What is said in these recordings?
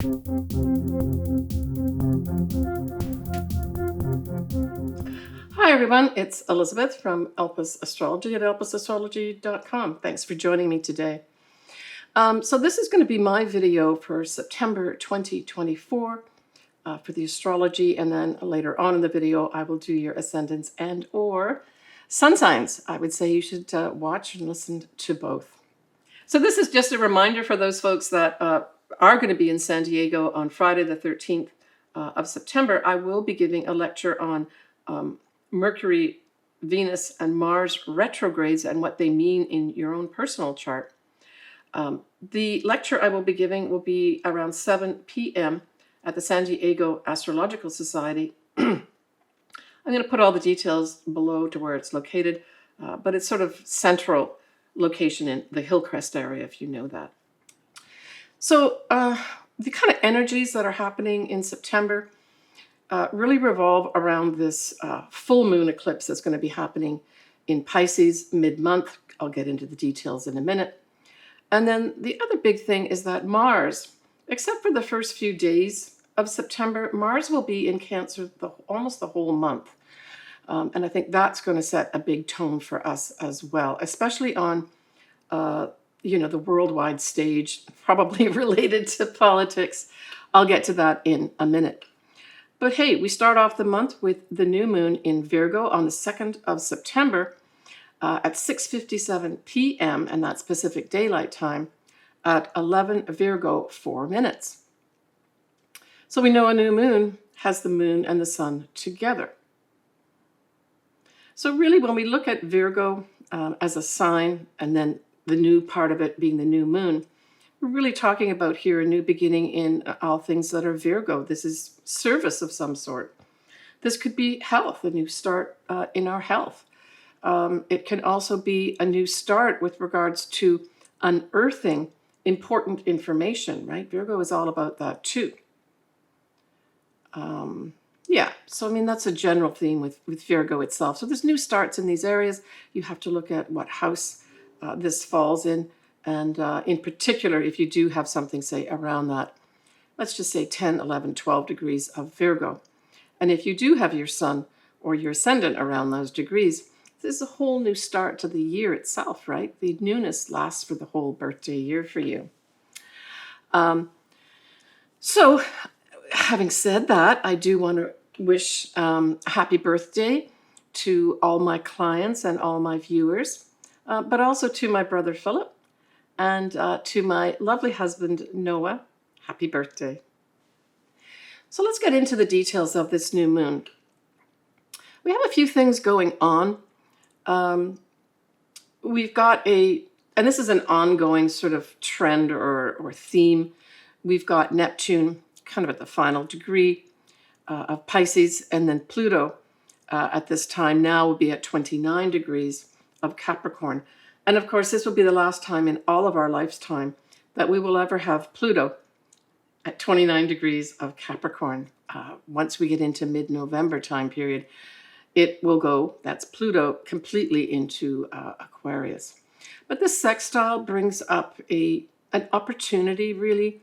Hi everyone, it's Elizabeth from Elpis Astrology at elpisastrology.com. Thanks for joining me today. So this is going to be my video for September 2024 for the astrology, and then later on in the video I will do your ascendants and or sun signs. I would say you should watch and listen to both. So this is just a reminder for those folks that are going to be in San Diego on Friday the 13th of September. I will be giving a lecture on Mercury, Venus, and Mars retrogrades and what they mean in your own personal chart. The lecture I will be giving will be around 7 p.m. at the San Diego Astrological Society. I'm going to put all the details below to where it's located, but it's sort of central location in the Hillcrest area, if you know that. So the kind of energies that are happening in September really revolve around this full moon eclipse that's going to be happening in Pisces mid-month. I'll get into the details in a minute. And then the other big thing is that Mars, except for the first few days of September, Mars will be in Cancer almost the whole month. And I think that's going to set a big tone for us as well, especially on the worldwide stage, probably related to politics. I'll get to that in a minute. But hey, we start off the month with the new moon in Virgo on the 2nd of September at 6:57 p.m., and that's Pacific Daylight Time, at 11 Virgo 4 minutes. So we know a new moon has the moon and the sun together. So really, when we look at Virgo as a sign, and then the new part of it being the new moon, we're really talking about here a new beginning in all things that are Virgo. This is service of some sort. This could be health, a new start in our health. It can also be a new start with regards to unearthing important information, right? Virgo is all about that too. So I mean, that's a general theme with Virgo itself. So there's new starts in these areas. You have to look at what house this falls in. And in particular, if you do have something, say, around that, let's just say 10, 11, 12 degrees of Virgo. And if you do have your sun or your ascendant around those degrees, this is a whole new start to the year itself, right? The newness lasts for the whole birthday year for you. So having said that, I do want to wish a happy birthday to all my clients and all my viewers, but also to my brother Philip. And to my lovely husband, Noah, happy birthday. So let's get into the details of this new moon. We have a few things going on. We've got and this is an ongoing sort of trend or theme. We've got Neptune kind of at the final degree of Pisces, and then Pluto at this time now will be at 29 degrees of Capricorn. And of course, this will be the last time in all of our lifetime that we will ever have Pluto at 29 degrees of Capricorn. Once we get into mid-November time period, it will go, that's Pluto, completely into Aquarius. But this sextile brings up an opportunity really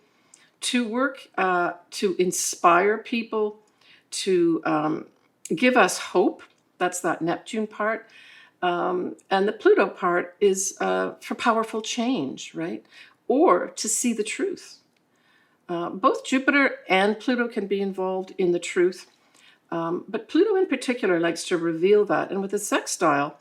to work, to inspire people, to give us hope. That's that Neptune part. And the Pluto part is for powerful change, right? Or to see the truth. Both Jupiter and Pluto can be involved in the truth. But Pluto in particular likes to reveal that. And with a sextile,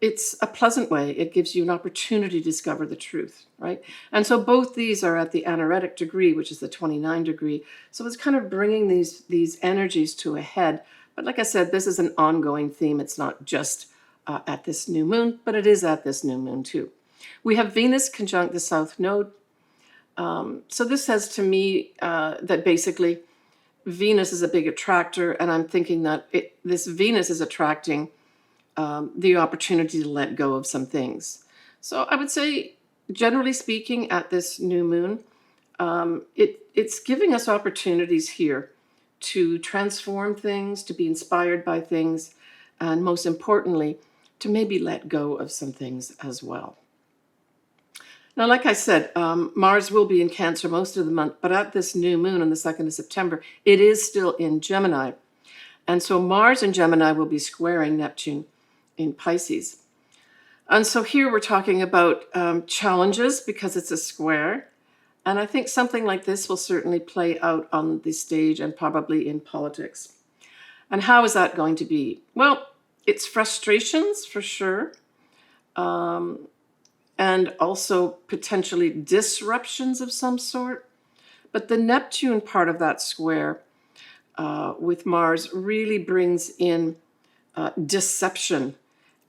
it's a pleasant way. It gives you an opportunity to discover the truth, right? And so both these are at the anaretic degree, which is the 29 degree. So it's kind of bringing these energies to a head. But like I said, this is an ongoing theme. It's not just at this new moon, but it is at this new moon too. We have Venus conjunct the South Node. So this says to me that basically Venus is a big attractor, and I'm thinking that this Venus is attracting the opportunity to let go of some things. So I would say, generally speaking, at this new moon, it's giving us opportunities here to transform things, to be inspired by things, and most importantly, to maybe let go of some things as well. Now, like I said, Mars will be in Cancer most of the month, but at this new moon on the 2nd of September, it is still in Gemini. And so Mars in Gemini will be squaring Neptune in Pisces. And so here we're talking about challenges because it's a square. And I think something like this will certainly play out on the stage and probably in politics. And how is that going to be? Well, it's frustrations for sure. And also potentially disruptions of some sort. But the Neptune part of that square with Mars really brings in deception,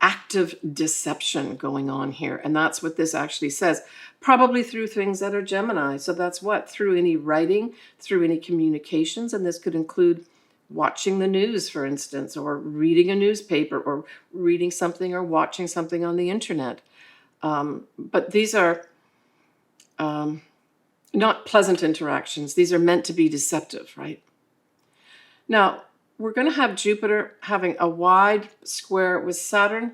active deception going on here. And that's what this actually says, probably through things that are Gemini. So that's what? Through any writing, through any communications. And this could include watching the news, for instance, or reading a newspaper, or reading something or watching something on the internet. But these are not pleasant interactions. These are meant to be deceptive, right? Now, we're going to have Jupiter having a wide square with Saturn.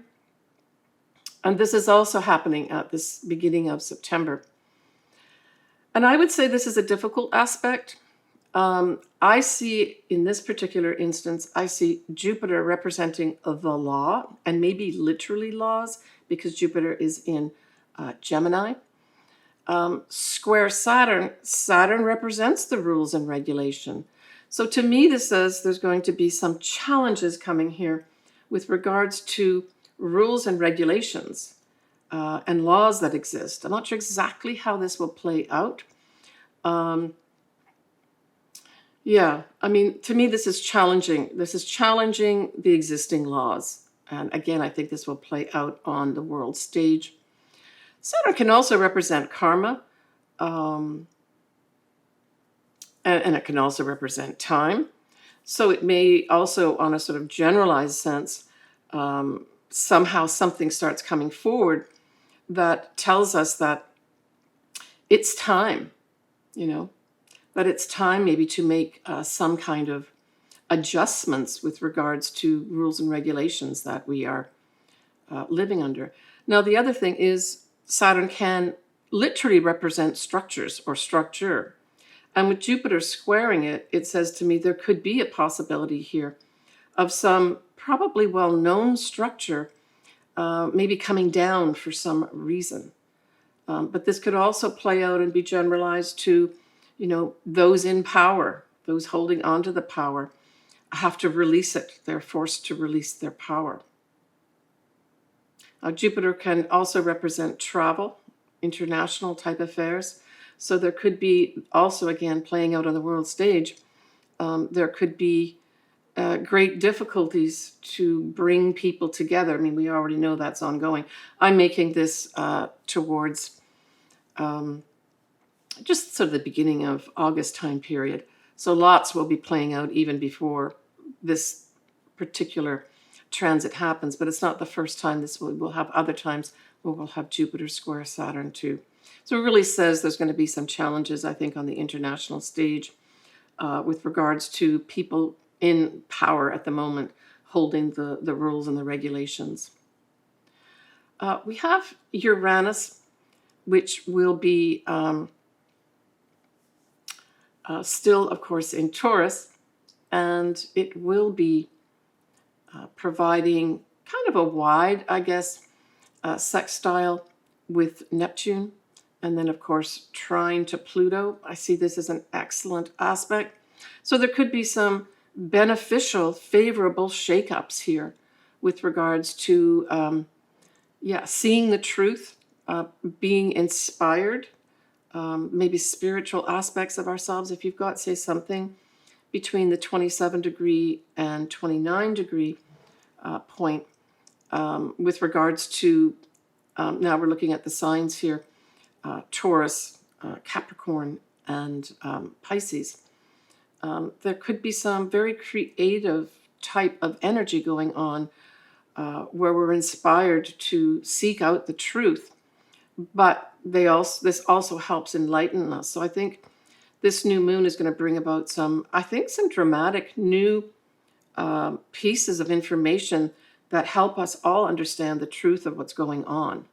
And this is also happening at this beginning of September. And I would say this is a difficult aspect. I see, in this particular instance, I see Jupiter representing the law, and maybe literally laws, because Jupiter is in Gemini. Square Saturn, Saturn represents the rules and regulation. So to me, this says there's going to be some challenges coming here with regards to rules and regulations and laws that exist. I'm not sure exactly how this will play out. Yeah, I mean, to me, this is challenging. This is challenging the existing laws. And again, I think this will play out on the world stage. Saturn can also represent karma, and it can also represent time. So it may also, on a sort of generalized sense, somehow something starts coming forward that tells us that it's time, that it's time maybe to make some kind of adjustments with regards to rules and regulations that we are living under. Now, the other thing is Saturn can literally represent structures or structure. And with Jupiter squaring it, it says to me there could be a possibility here of some probably well-known structure maybe coming down for some reason. But this could also play out and be generalized to, those in power, those holding on to the power, have to release it. They're forced to release their power. Jupiter can also represent travel, international type affairs. So there could be also, again, playing out on the world stage, there could be great difficulties to bring people together. I mean, we already know that's ongoing. I'm making this towards just sort of the beginning of August time period. So lots will be playing out even before this particular transit happens, but it's not the first time. We'll have other times where we'll have Jupiter square Saturn too. So it really says there's going to be some challenges, I think, on the international stage with regards to people in power at the moment holding the rules and the regulations. We have Uranus, which will be still, of course, in Taurus, and it will be providing kind of a wide, I guess, sextile with Neptune. And then, of course, trine to Pluto. I see this as an excellent aspect. So there could be some beneficial, favorable shakeups here with regards to, seeing the truth, being inspired, maybe spiritual aspects of ourselves. If you've got, say, something between the 27-degree and 29-degree point with regards to, now we're looking at the signs here, Taurus, Capricorn, and Pisces. There could be some very creative type of energy going on where we're inspired to seek out the truth, but this also helps enlighten us. So I think this new moon is going to bring about some dramatic new pieces of information that help us all understand the truth of what's going on.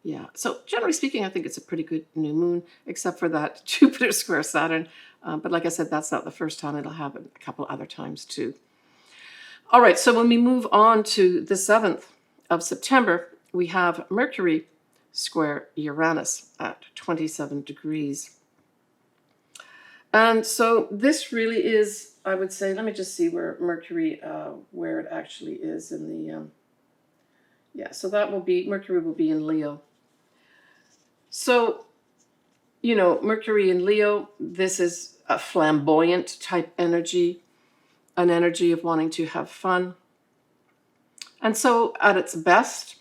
Yeah, so generally speaking, I think it's a pretty good new moon, except for that Jupiter square Saturn. But like I said, that's not the first time. It'll happen a couple other times too. All right, so when we move on to the 7th of September, we have Mercury square Uranus at 27 degrees. And so this really is, I would say, let me just see where Mercury, where it actually is in the, yeah, so that will be, Mercury will be in Leo. So, you know, Mercury in Leo, this is a flamboyant type energy, an energy of wanting to have fun. And so at its best,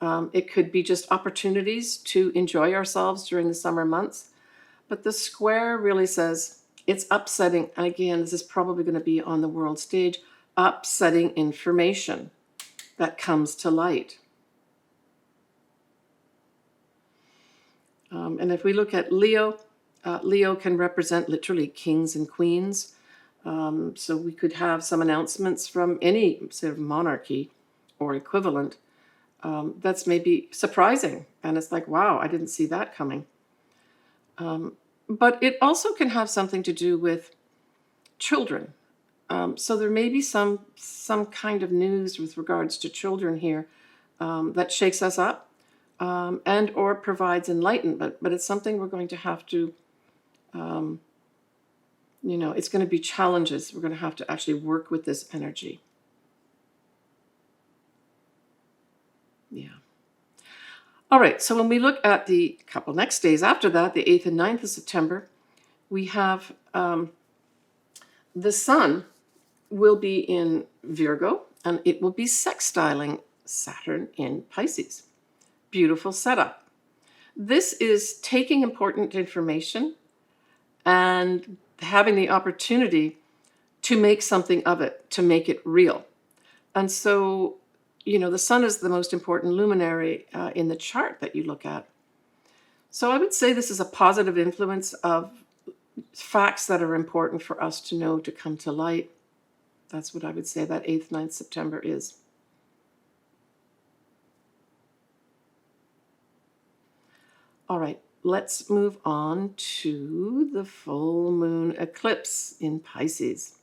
it could be just opportunities to enjoy ourselves during the summer months. But the square really says it's upsetting. And again, this is probably going to be on the world stage, upsetting information that comes to light. And if we look at Leo, Leo can represent literally kings and queens. So we could have some announcements from any sort of monarchy or equivalent that's maybe surprising. And it's like, wow, I didn't see that coming. But it also can have something to do with children. So there may be some kind of news with regards to children here that shakes us up and or provides enlightenment. But it's something we're going to have to, you know, it's going to be challenges. We're going to have to actually work with this energy. Yeah. All right, so when we look at the couple next days after that, the 8th and 9th of September, we have the Sun will be in Virgo, and it will be sextiling Saturn in Pisces. Beautiful setup. This is taking important information and having the opportunity to make something of it, to make it real. And so, you know, the Sun is the most important luminary in the chart that you look at. So I would say this is a positive influence of facts that are important for us to know, to come to light. That's what I would say that 8th, 9th September is. All right, let's move on to the full moon eclipse in Pisces.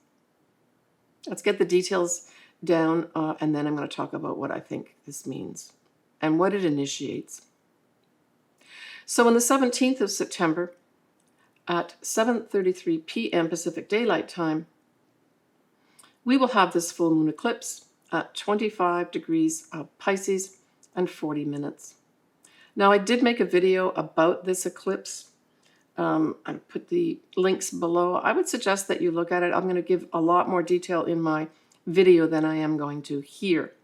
Let's get the details down, and then I'm going to talk about what I think this means and what it initiates. So on the 17th of September at 7:33 p.m. Pacific Daylight Time, we will have this full moon eclipse at 25 degrees of Pisces and 40 minutes. Now, I did make a video about this eclipse. I put the links below. I would suggest that you look at it. I'm going to give a lot more detail in my video than I am going to here.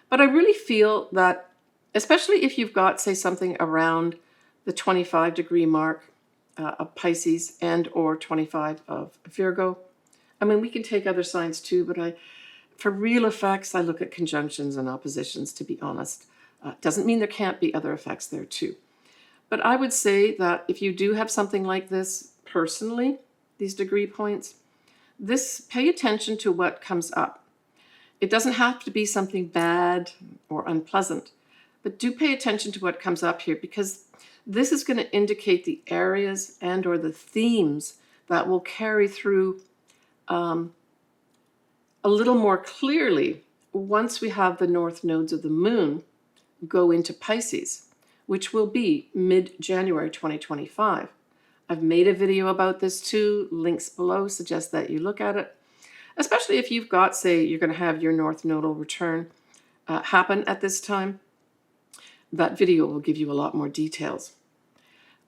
But I really feel that, especially if you've got, say, something around the 25 degree mark of Pisces and or 25 of Virgo. I mean, we can take other signs too, but for real effects, I look at conjunctions and oppositions, to be honest. Doesn't mean there can't be other effects there too. But I would say that if you do have something like this personally, these degree points, pay attention to what comes up. It doesn't have to be something bad or unpleasant, but do pay attention to what comes up here, because this is going to indicate the areas and or the themes that will carry through a little more clearly once we have the north nodes of the moon go into Pisces, which will be mid-January 2025. I've made a video about this too. Links below suggest that you look at it, especially if you've got, say, you're going to have your north nodal return happen at this time. That video will give you a lot more details.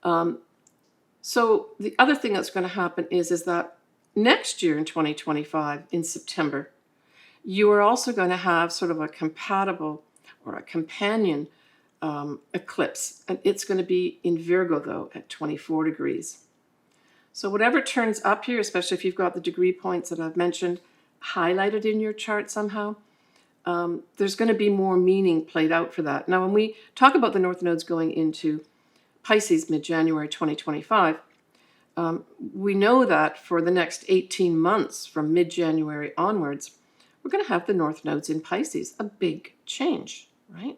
So the other thing that's going to happen is that next year in 2025, in September, you are also going to have sort of a compatible or a companion eclipse. And it's going to be in Virgo, though, at 24 degrees. So whatever turns up here, especially if you've got the degree points that I've mentioned highlighted in your chart somehow, there's going to be more meaning played out for that. Now, when we talk about the north nodes going into Pisces mid-January 2025, we know that for the next 18 months from mid-January onwards, we're going to have the north nodes in Pisces, a big change, right?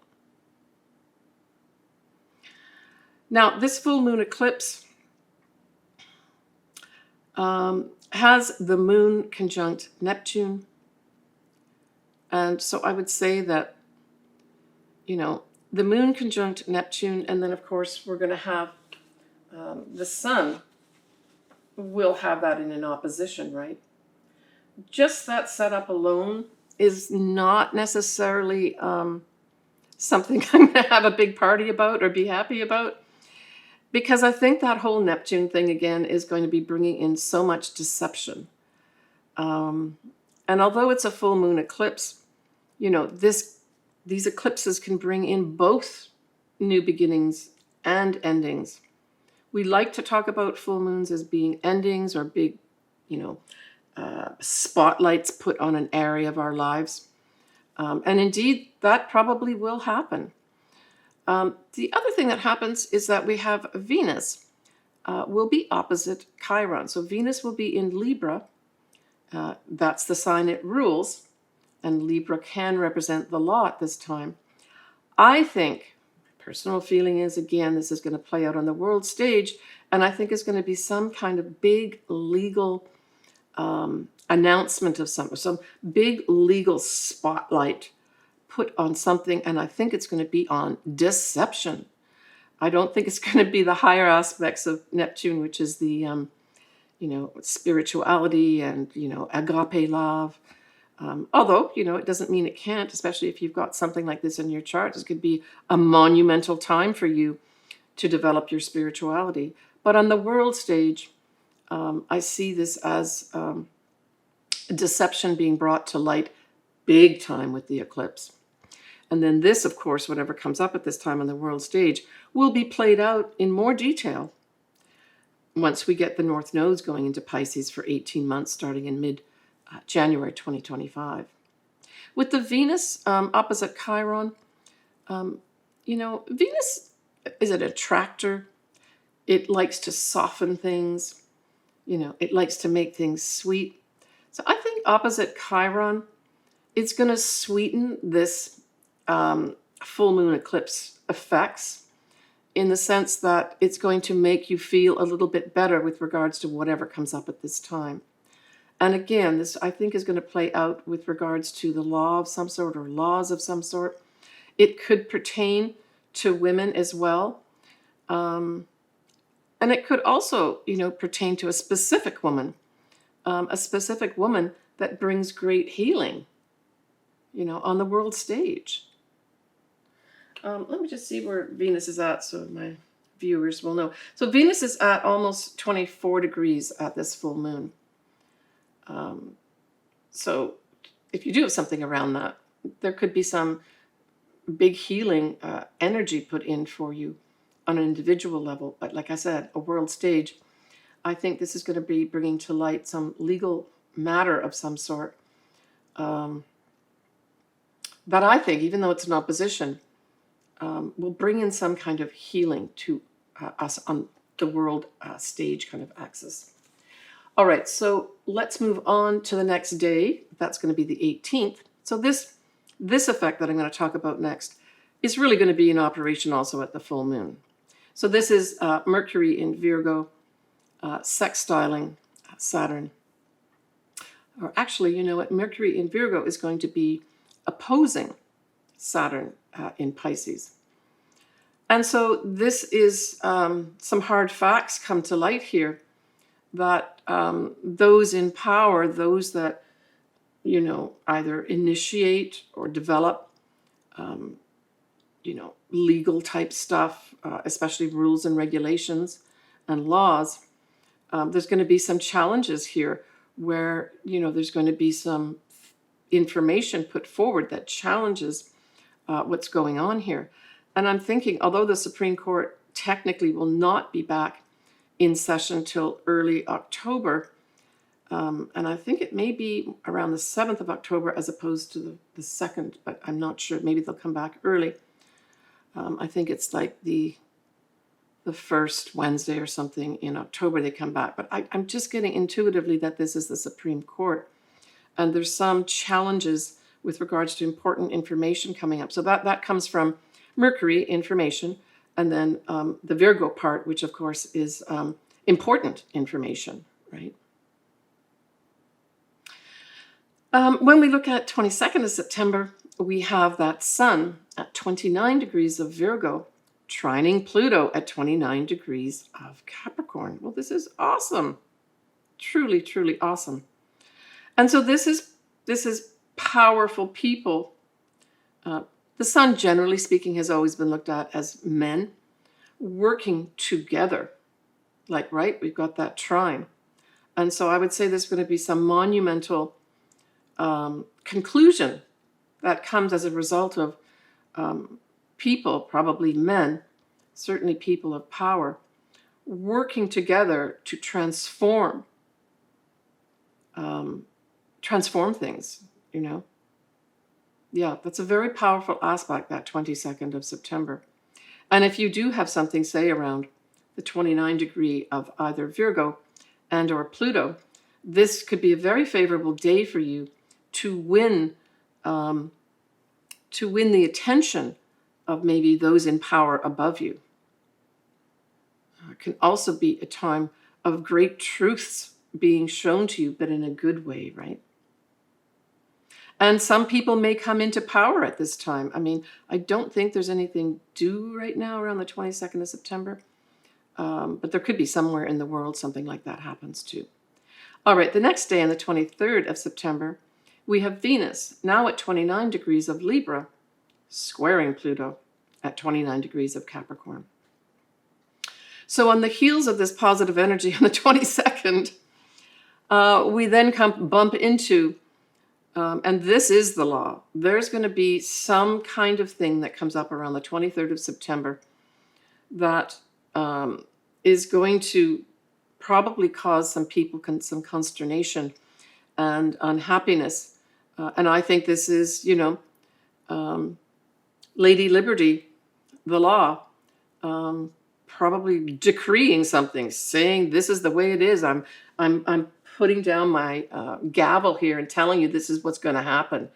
Now, this full moon eclipse has the moon conjunct Neptune. And so I would say that, the moon conjunct Neptune, and then, of course, we're going to have the sun will have that in an opposition, right? Just that setup alone is not necessarily something I'm going to have a big party about or be happy about, because I think that whole Neptune thing, again, is going to be bringing in so much deception. And although it's a full moon eclipse, these eclipses can bring in both new beginnings and endings. We like to talk about full moons as being endings or big, spotlights put on an area of our lives. And indeed, that probably will happen. The other thing that happens is that we have Venus will be opposite Chiron. So Venus will be in Libra. That's the sign it rules. And Libra can represent the law at this time. I think, personal feeling is, again, this is going to play out on the world stage, and I think it's going to be some kind of big legal announcement of some big legal spotlight put on something, and I think it's going to be on deception. I don't think it's going to be the higher aspects of Neptune, which is the, spirituality and, agape love. Although, it doesn't mean it can't, especially if you've got something like this in your chart. This could be a monumental time for you to develop your spirituality. But on the world stage, I see this as deception being brought to light big time with the eclipse. And then this, of course, whatever comes up at this time on the world stage, will be played out in more detail once we get the North Nodes going into Pisces for 18 months, starting in mid-January 2025. With the Venus opposite Chiron, Venus is an attractor. It likes to soften things. It likes to make things sweet. So I think opposite Chiron, it's going to sweeten this full moon eclipse effects in the sense that it's going to make you feel a little bit better with regards to whatever comes up at this time. And again, this I think is going to play out with regards to the law of some sort or laws of some sort. It could pertain to women as well. And it could also, pertain to a specific woman that brings great healing, on the world stage. Let me just see where Venus is at so my viewers will know. So Venus is at almost 24 degrees at this full moon. So if you do have something around that, there could be some big healing energy put in for you on an individual level. But like I said, a world stage, I think this is going to be bringing to light some legal matter of some sort that I think, even though it's an opposition, will bring in some kind of healing to us on the world stage kind of axis. All right, so let's move on to the next day. That's going to be the 18th. So this effect that I'm going to talk about next is really going to be in operation also at the full moon. So this is Mercury in Virgo, sextiling Saturn. Or actually, Mercury in Virgo is going to be opposing Saturn in Pisces. And so this is some hard facts come to light here that those in power, those that, either initiate or develop, legal type stuff, especially rules and regulations and laws, there's going to be some challenges here where, there's going to be some information put forward that challenges what's going on here. And I'm thinking, although the Supreme Court technically will not be back in session till early October, and I think it may be around the 7th of October as opposed to the 2nd, but I'm not sure. Maybe they'll come back early. I think it's like the first Wednesday or something in October they come back. But I'm just getting intuitively that this is the Supreme Court. And there's some challenges with regards to important information coming up. So that comes from Mercury, information, And then the Virgo part, which of course is important information, right? When we look at 22nd of September, we have that Sun at 29 degrees of Virgo, trining Pluto at 29 degrees of Capricorn. Well, this is awesome. Truly, truly awesome. And so this is powerful people. The Sun, generally speaking, has always been looked at as men working together. Like, right, we've got that trine. And so I would say there's going to be some monumental conclusion that comes as a result of people, probably men, certainly people of power, working together to transform things, you know. Yeah, that's a very powerful aspect, that 22nd of September. And if you do have something, say, around the 29 degree of either Virgo and or Pluto, this could be a very favorable day for you to win the attention of maybe those in power above you. It can also be a time of great truths being shown to you, but in a good way, right? And some people may come into power at this time. I mean, I don't think there's anything due right now around the 22nd of September, but there could be somewhere in the world something like that happens too. All right, the next day on the 23rd of September, we have Venus, now at 29 degrees of Libra, squaring Pluto at 29 degrees of Capricorn. So on the heels of this positive energy on the 22nd, we then bump into, and this is the law, there's going to be some kind of thing that comes up around the 23rd of September that is going to probably cause some people some consternation and unhappiness. And I think this is, you know, Lady Liberty, the law, probably decreeing something, saying this is the way it is. I'm putting down my gavel here and telling you this is what's going to happen.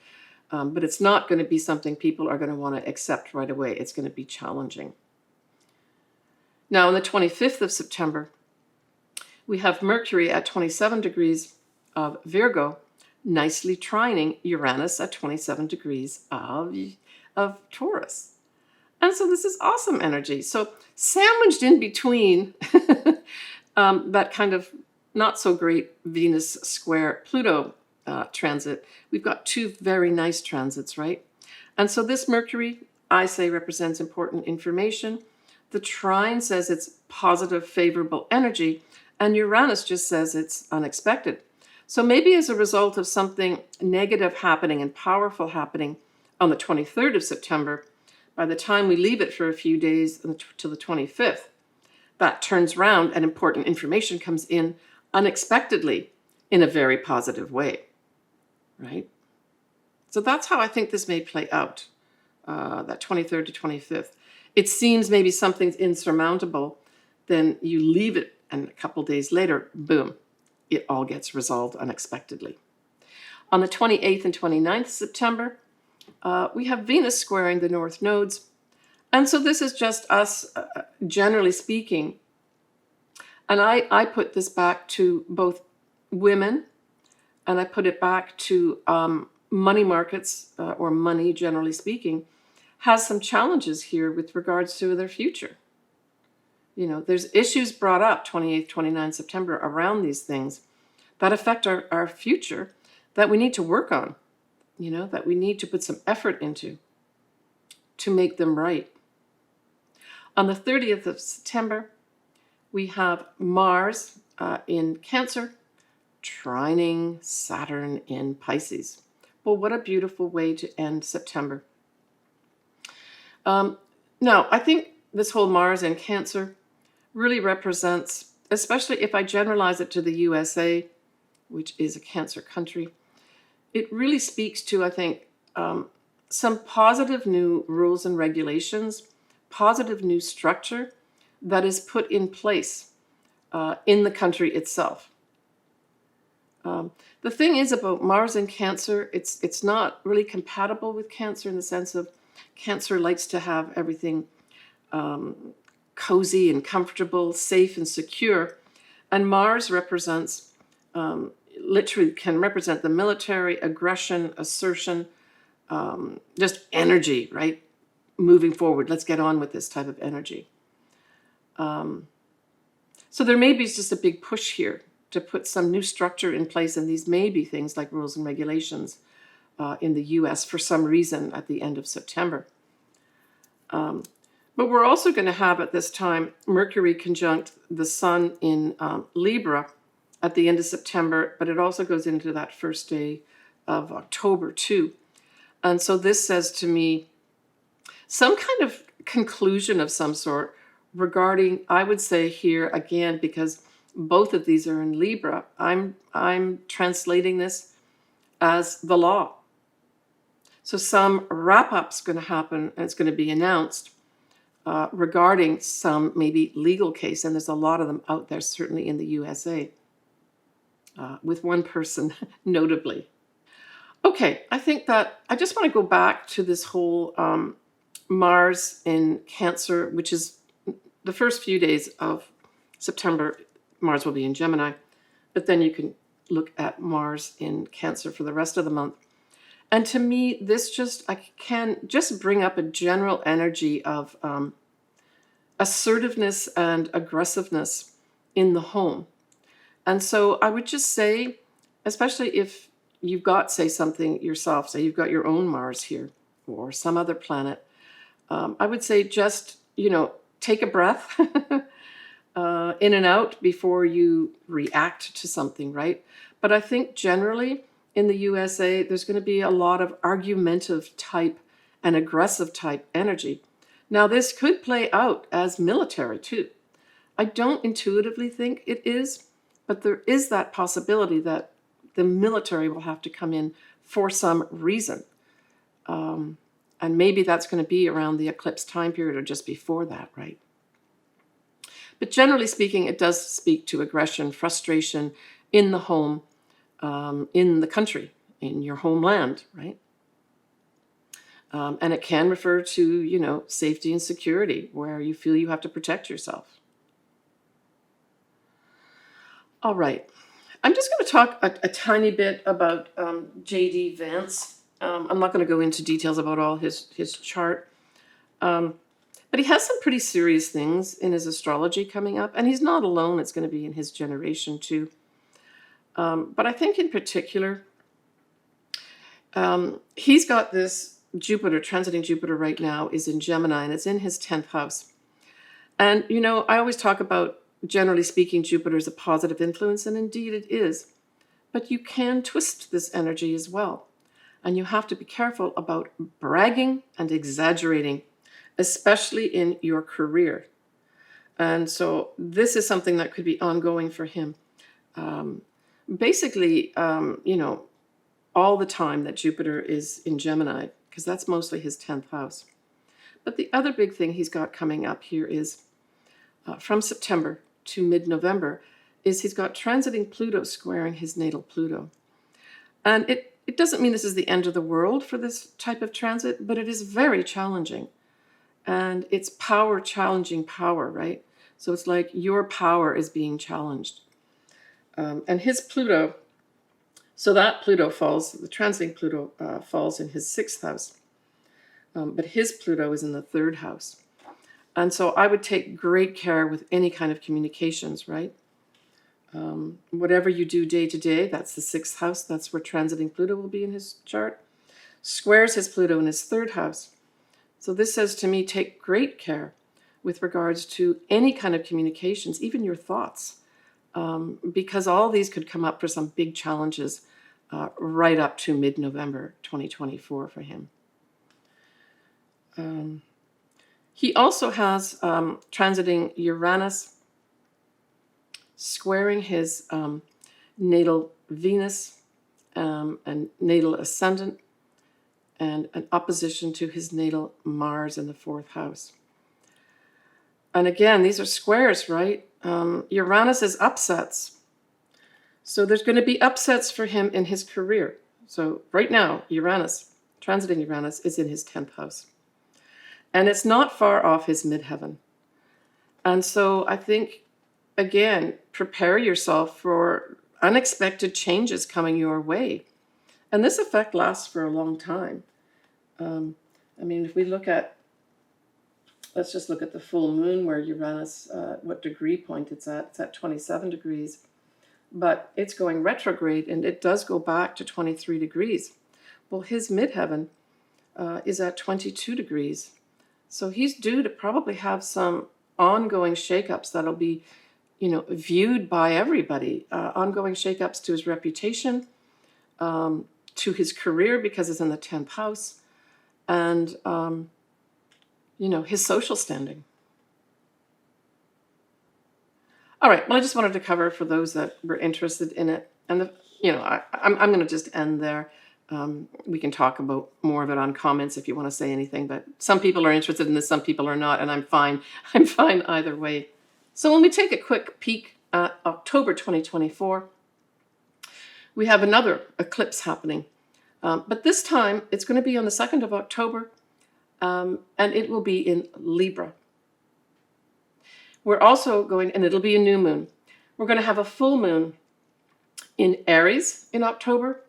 But it's not going to be something people are going to want to accept right away. It's going to be challenging. Now, on the 25th of September, we have Mercury at 27 degrees of Virgo, nicely trining Uranus at 27 degrees of Taurus. And so this is awesome energy. So sandwiched in between that kind of not so great Venus square Pluto transit, we've got two very nice transits, right? And so this Mercury, I say, represents important information. The trine says it's positive, favorable energy, and Uranus just says it's unexpected. So maybe as a result of something negative happening and powerful happening on the 23rd of September, by the time we leave it for a few days to the 25th, that turns around and important information comes in unexpectedly in a very positive way, right? So that's how I think this may play out, that 23rd to 25th. It seems maybe something's insurmountable, then you leave it, and a couple days later, boom, it all gets resolved unexpectedly. On the 28th and 29th of September, we have Venus squaring the north nodes. And so this is just us, generally speaking. And I put this back to both women, and I put it back to money markets, or money, generally speaking, has some challenges here with regards to their future. You know, there's issues brought up 28th, 29th September around these things that affect our future that we need to work on, you know, that we need to put some effort into to make them right. On the 30th of September, we have Mars in Cancer, trining Saturn in Pisces. Well, what a beautiful way to end September. Now, I think this whole Mars in Cancer really represents, especially if I generalize it to the USA, which is a Cancer country, it really speaks to, I think, some positive new rules and regulations, positive new structure that is put in place in the country itself. The thing is about Mars in Cancer, it's not really compatible with Cancer in the sense of Cancer likes to have everything cozy and comfortable, safe and secure. And Mars represents, literally can represent the military, aggression, assertion, just energy, right? Moving forward, let's get on with this type of energy. So there may be just a big push here to put some new structure in place, and these may be things like rules and regulations in the US for some reason at the end of September. But we're also going to have at this time Mercury conjunct the Sun in Libra at the end of September, but it also goes into that first day of October too. And so this says to me some kind of conclusion of some sort regarding, I would say here again, because both of these are in Libra, I'm translating this as the law. So some wrap-up's going to happen, and it's going to be announced regarding some maybe legal case, and there's a lot of them out there, certainly in the USA, with one person notably. Okay, I think that I just want to go back to this whole Mars in Cancer, which is the first few days of September. Mars will be in Gemini, but then you can look at Mars in Cancer for the rest of the month. And to me, this just, I can just bring up a general energy of assertiveness and aggressiveness in the home. And so I would just say, especially if you've got, say, something yourself, say you've got your own Mars here or some other planet, I would say just, take a breath in and out before you react to something, right? But I think generally in the USA, there's going to be a lot of argumentative type and aggressive type energy. Now, this could play out as military too. I don't intuitively think it is, but there is that possibility that the military will have to come in for some reason. And maybe that's going to be around the eclipse time period or just before that, right? But generally speaking, it does speak to aggression, frustration in the home, in the country, in your homeland, right? And it can refer to, safety and security, where you feel you have to protect yourself. All right. I'm just going to talk a tiny bit about J.D. Vance. I'm not going to go into details about all his chart. But he has some pretty serious things in his astrology coming up. And he's not alone. It's going to be in his generation too. But I think in particular, he's got this Jupiter, transiting Jupiter right now, is in Gemini, and it's in his 10th house. And, I always talk about, generally speaking, Jupiter is a positive influence, and indeed it is. But you can twist this energy as well. And you have to be careful about bragging and exaggerating, especially in your career. And so this is something that could be ongoing for him. Basically, all the time that Jupiter is in Gemini, because that's mostly his 10th house. But the other big thing he's got coming up here is from September to mid-November is he's got transiting Pluto squaring his natal Pluto. And it doesn't mean this is the end of the world for this type of transit, but it is very challenging. And it's power challenging power, right? So it's like your power is being challenged. And his Pluto, so that Pluto falls, the transiting Pluto falls in his 6th house. But his Pluto is in the 3rd house. And so I would take great care with any kind of communications, right? Whatever you do day to day, that's the 6th house. That's where transiting Pluto will be in his chart. Squares his Pluto in his 3rd house. So this says to me, take great care with regards to any kind of communications, even your thoughts, because all these could come up for some big challenges right up to mid-November 2024 for him. He also has transiting Uranus, squaring his natal Venus and natal ascendant, and an opposition to his natal Mars in the 4th house. And again, these are squares, right? Uranus is upsets. So there's going to be upsets for him in his career. So right now, Uranus, transiting Uranus, is in his 10th house. And it's not far off his midheaven. And so I think, again, prepare yourself for unexpected changes coming your way. And this effect lasts for a long time. I mean, if we look at, let's just look at the full moon where Uranus, what degree point it's at 27 degrees. But it's going retrograde, and it does go back to 23 degrees. Well, his midheaven is at 22 degrees. So he's due to probably have some ongoing shakeups that'll be, viewed by everybody. Ongoing shakeups to his reputation, to his career because it's in the 10th house, and, his social standing. All right, well, I just wanted to cover for those that were interested in it. And, I'm going to just end there. We can talk about more of it on comments if you want to say anything, but some people are interested in this, some people are not, and I'm fine. I'm fine either way. So when we take a quick peek at October 2024, we have another eclipse happening. But this time, it's going to be on the 2nd of October, and it will be in Libra. We're also going, and it'll be a new moon. We're going to have a full moon in Aries in October,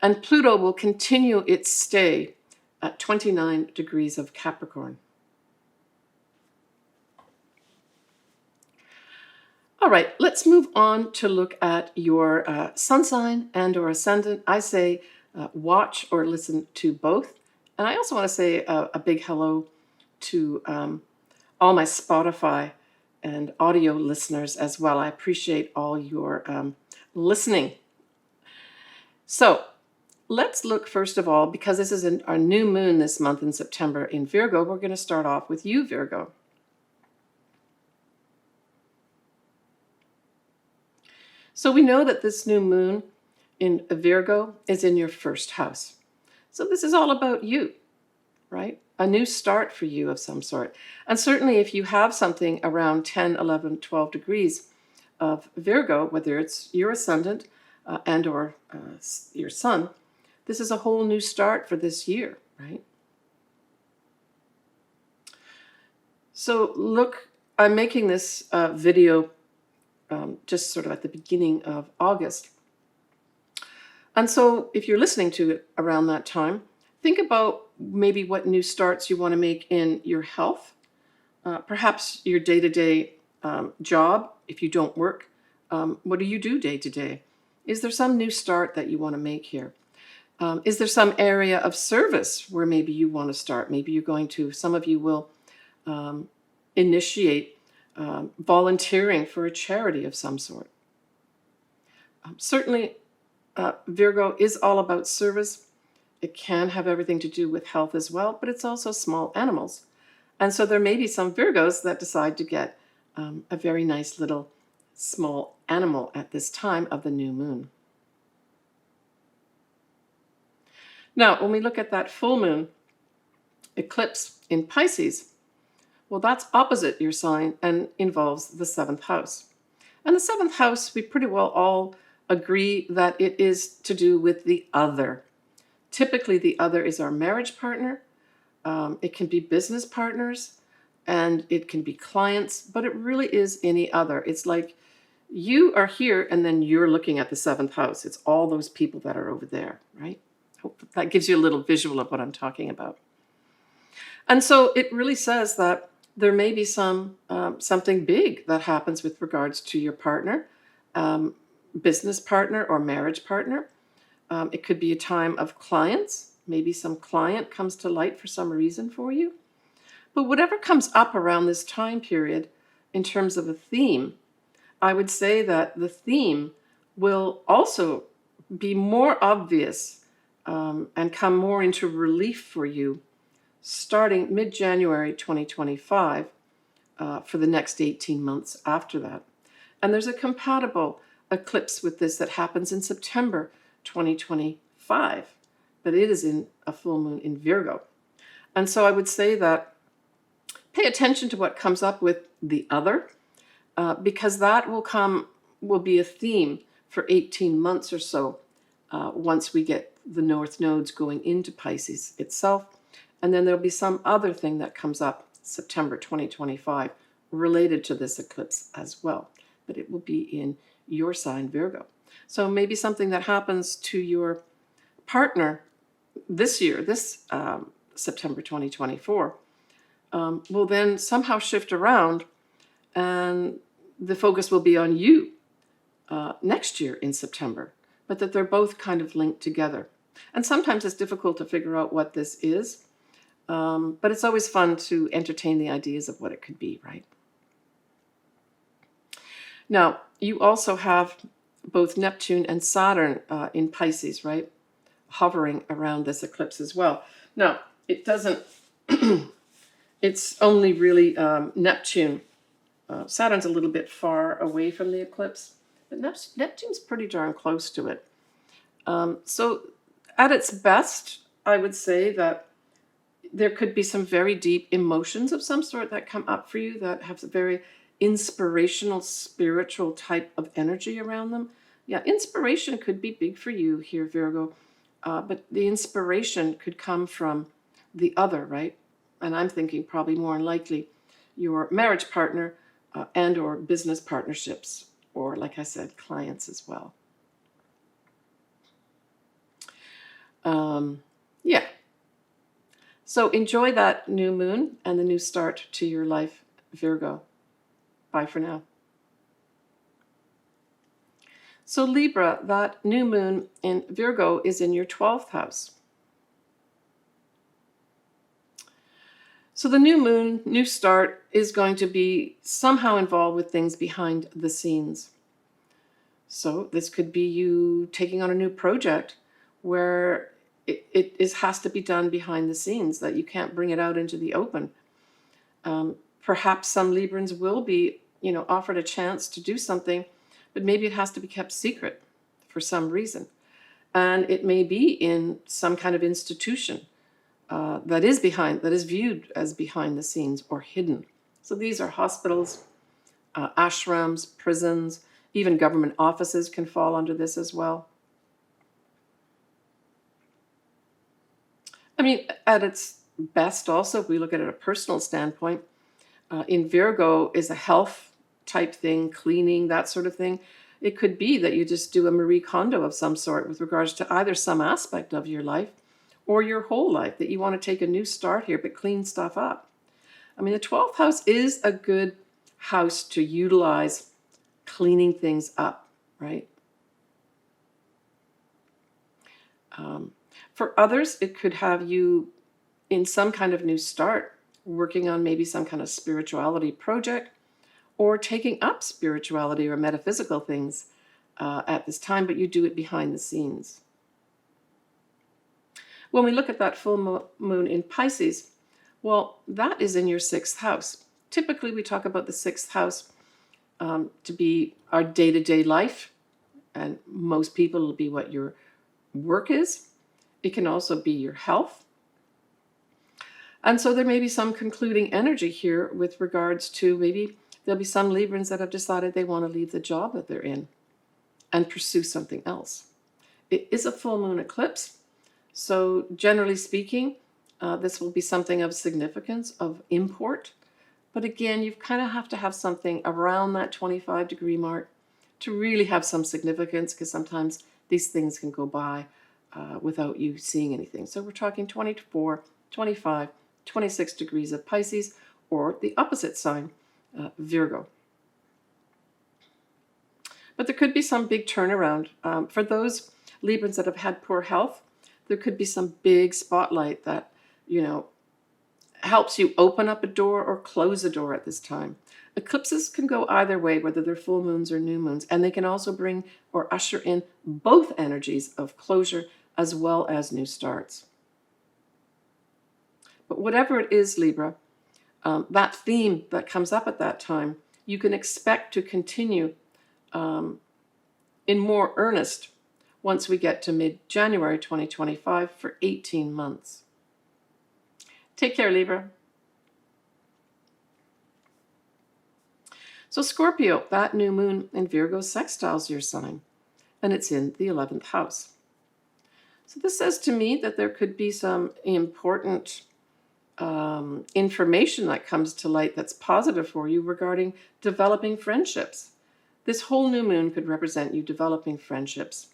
and Pluto will continue its stay at 29 degrees of Capricorn. All right, let's move on to look at your sun sign and or ascendant. I say watch or listen to both. And I also want to say a big hello to all my Spotify and audio listeners as well. I appreciate all your listening. So let's look first of all, because this is our new moon this month in September in Virgo, we're going to start off with you, Virgo. So we know that this new moon in Virgo is in your first house. So this is all about you, right? A new start for you of some sort. And certainly if you have something around 10, 11, 12 degrees of Virgo, whether it's your ascendant and or your sun, this is a whole new start for this year, right? So look, I'm making this video just sort of at the beginning of August. And so if you're listening to it around that time, think about maybe what new starts you want to make in your health, perhaps your day-to-day job. If you don't work, what do you do day-to-day? Is there some new start that you want to make here? Is there some area of service where maybe you want to start? Maybe you're going to, some of you will initiate volunteering for a charity of some sort. Certainly, Virgo is all about service. It can have everything to do with health as well, but it's also small animals. And so there may be some Virgos that decide to get a very nice little small animal at this time of the new moon. Now, when we look at that full moon eclipse in Pisces, well, that's opposite your sign and involves the 7th house. And the 7th house, we pretty well all agree that it is to do with the other. Typically, the other is our marriage partner. It can be business partners, and it can be clients, but it really is any other. It's like you are here, and then you're looking at the 7th house. It's all those people that are over there, right? Hope that gives you a little visual of what I'm talking about. And so it really says that there may be something big that happens with regards to your partner, business partner or marriage partner. It could be a time of clients. Maybe some client comes to light for some reason for you. But whatever comes up around this time period in terms of a theme, I would say that the theme will also be more obvious and come more into relief for you starting mid-January 2025 for the next 18 months after that. And there's a compatible eclipse with this that happens in September 2025, but it is in a full moon in Virgo. And so I would say that pay attention to what comes up with the other, because that will be a theme for 18 months or so once we get the north nodes going into Pisces itself And then there'll be some other thing that comes up September 2025 related to this eclipse as well. But it will be in your sign, Virgo. So maybe something that happens to your partner this year, this September 2024, will then somehow shift around, and the focus will be on you next year in September, but that they're both kind of linked together. And sometimes it's difficult to figure out what this is, but it's always fun to entertain the ideas of what it could be, right? Now, you also have both Neptune and Saturn in Pisces, right? Hovering around this eclipse as well. Now, it doesn't, it's only really Neptune. Saturn's a little bit far away from the eclipse, but Neptune's pretty darn close to it. So at its best, I would say that there could be some very deep emotions of some sort that come up for you that have a very inspirational, spiritual type of energy around them. Yeah, inspiration could be big for you here, Virgo, but the inspiration could come from the other, right? And I'm thinking probably more than likely your marriage partner and or business partnerships, or like I said, clients as well. Yeah. So enjoy that new moon and the new start to your life, Virgo. Bye for now. So Libra, that new moon in Virgo is in your 12th house. So the new moon, new start, is going to be somehow involved with things behind the scenes. So this could be you taking on a new project where it has to be done behind the scenes, that you can't bring it out into the open. Perhaps some Librans will be, offered a chance to do something, but maybe it has to be kept secret for some reason. And it may be in some kind of institution that is viewed as behind the scenes or hidden. So these are hospitals, ashrams, prisons, even government offices can fall under this as well. I mean, at its best also, if we look at it at a personal standpoint, in Virgo is a health type thing, cleaning, that sort of thing. It could be that you just do a Marie Kondo of some sort with regards to either some aspect of your life or your whole life, that you want to take a new start here, but clean stuff up. I mean, the 12th house is a good house to utilize cleaning things up, right? For others, it could have you in some kind of new start, working on maybe some kind of spirituality project, or taking up spirituality or metaphysical things at this time, but you do it behind the scenes. When we look at that full moon in Pisces, well, that is in your 6th house. Typically, we talk about the 6th house to be our day-to-day life, and most people will be what your work is. It can also be your health. And so there may be some concluding energy here with regards to maybe there'll be some Librans that have decided they want to leave the job that they're in and pursue something else. It is a full moon eclipse. So generally speaking, this will be something of significance, of import. But again, you kind of have to have something around that 25-degree mark to really have some significance, because sometimes these things can go by without you seeing anything. So we're talking 24, 25, 26 degrees of Pisces, or the opposite sign, Virgo. But there could be some big turnaround. For those Librans that have had poor health, there could be some big spotlight that, helps you open up a door or close a door at this time. Eclipses can go either way, whether they're full moons or new moons, and they can also bring or usher in both energies of closure as well as new starts. But whatever it is, Libra, that theme that comes up at that time, you can expect to continue in more earnest once we get to mid-January 2025 for 18 months. Take care, Libra. So Scorpio, that new moon in Virgo sextiles your sign, and it's in the 11th house. So this says to me that there could be some important information that comes to light that's positive for you regarding developing friendships. This whole new moon could represent you developing friendships,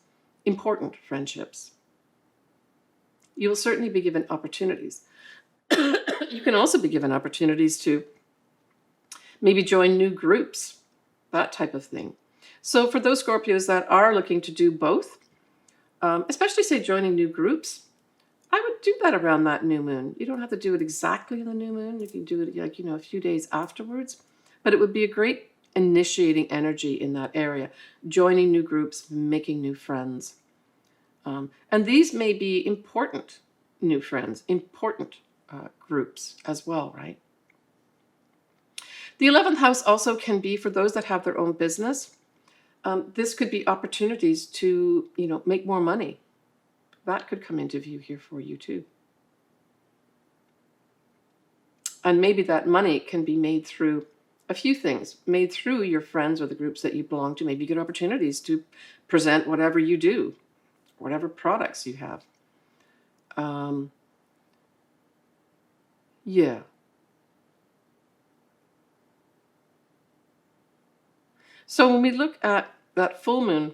important friendships. You will certainly be given opportunities. You can also be given opportunities to maybe join new groups, that type of thing. So for those Scorpios that are looking to do both, especially say joining new groups, I would do that around that new moon. You don't have to do it exactly on the new moon. You can do it like, a few days afterwards, but it would be a great initiating energy in that area, joining new groups, making new friends. And these may be important new friends, important groups as well, right? The 11th house also can be for those that have their own business. This could be opportunities to, make more money. That could come into view here for you too. And maybe that money can be made through a few things, made through your friends or the groups that you belong to. Maybe you get opportunities to present whatever you do, whatever products you have. Yeah. So when we look at that full moon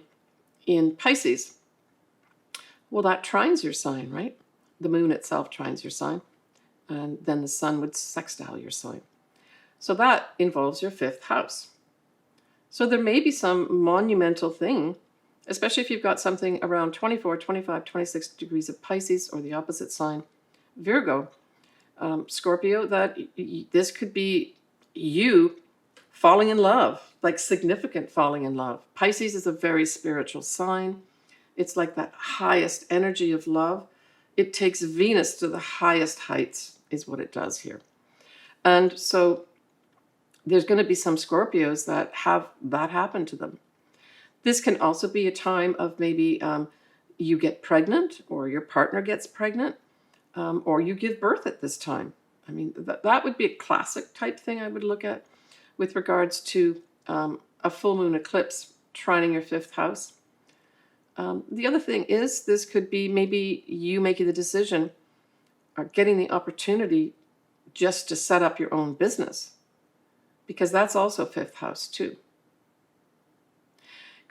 in Pisces, well, that trines your sign, right? The moon itself trines your sign, and then the sun would sextile your sign. So that involves your 5th house. So there may be some monumental thing, especially if you've got something around 24, 25, 26 degrees of Pisces, or the opposite sign, Virgo, Scorpio, that this could be you falling in love, like significant falling in love. Pisces is a very spiritual sign. It's like that highest energy of love. It takes Venus to the highest heights, is what it does here. And so there's going to be some Scorpios that have that happen to them. This can also be a time of maybe you get pregnant, or your partner gets pregnant, or you give birth at this time. I mean, that would be a classic type thing I would look at with regards to a full moon eclipse trining your 5th house. The other thing is, this could be maybe you making the decision or getting the opportunity just to set up your own business, because that's also 5th house too.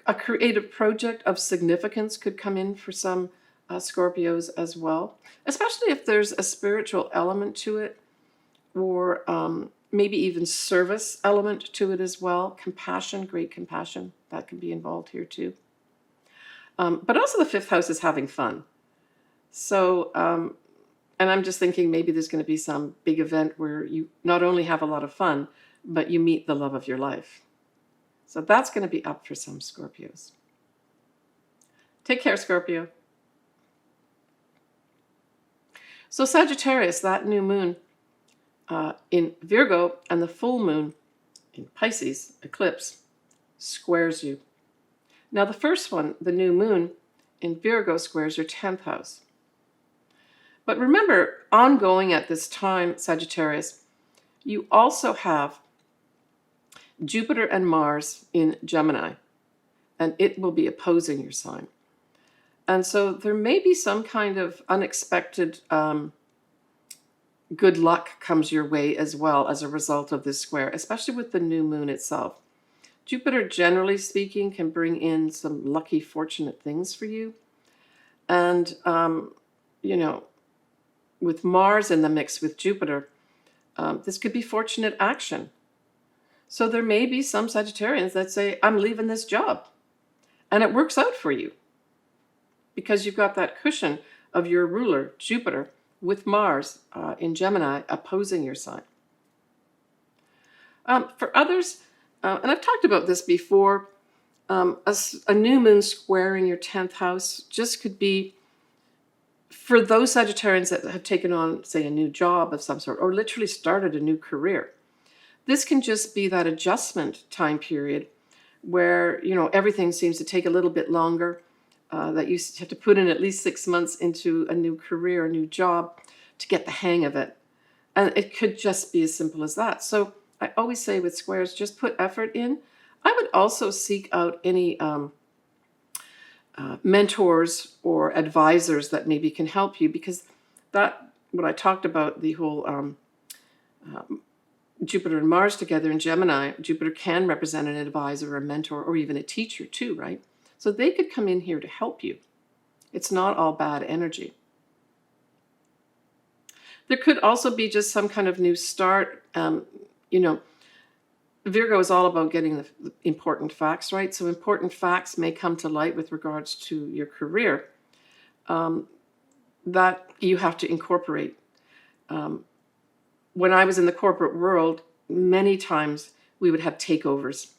A creative project of significance could come in for some Scorpios as well, especially if there's a spiritual element to it, or maybe even service element to it as well. Compassion, great compassion, that can be involved here too. But also the 5th house is having fun. So, and I'm just thinking maybe there's going to be some big event where you not only have a lot of fun, but you meet the love of your life. So that's going to be up for some Scorpios. Take care, Scorpio. So Sagittarius, that new moon in Virgo, and the full moon in Pisces, eclipse, squares you. Now the first one, the new moon in Virgo, squares your 10th house. But remember, ongoing at this time, Sagittarius, you also have Jupiter and Mars in Gemini, and it will be opposing your sign. And so there may be some kind of unexpected good luck comes your way as well as a result of this square, especially with the new moon itself. Jupiter, generally speaking, can bring in some lucky, fortunate things for you. And, with Mars in the mix with Jupiter, this could be fortunate action. So there may be some Sagittarians that say, I'm leaving this job. And it works out for you, because you've got that cushion of your ruler, Jupiter, with Mars in Gemini opposing your sign. For others, and I've talked about this before, a new moon squaring your 10th house just could be for those Sagittarians that have taken on, say, a new job of some sort, or literally started a new career. This can just be that adjustment time period where, everything seems to take a little bit longer, that you have to put in at least 6 months into a new career, a new job, to get the hang of it. And it could just be as simple as that. So I always say with squares, just put effort in. I would also seek out any mentors or advisors that maybe can help you, because that when I talked about the whole Jupiter and Mars together in Gemini, Jupiter can represent an advisor, a mentor, or even a teacher too, right? So they could come in here to help you. It's not all bad energy. There could also be just some kind of new start. You know, Virgo is all about getting the important facts, right? So important facts may come to light with regards to your career that you have to incorporate. When I was in the corporate world, many times we would have takeovers.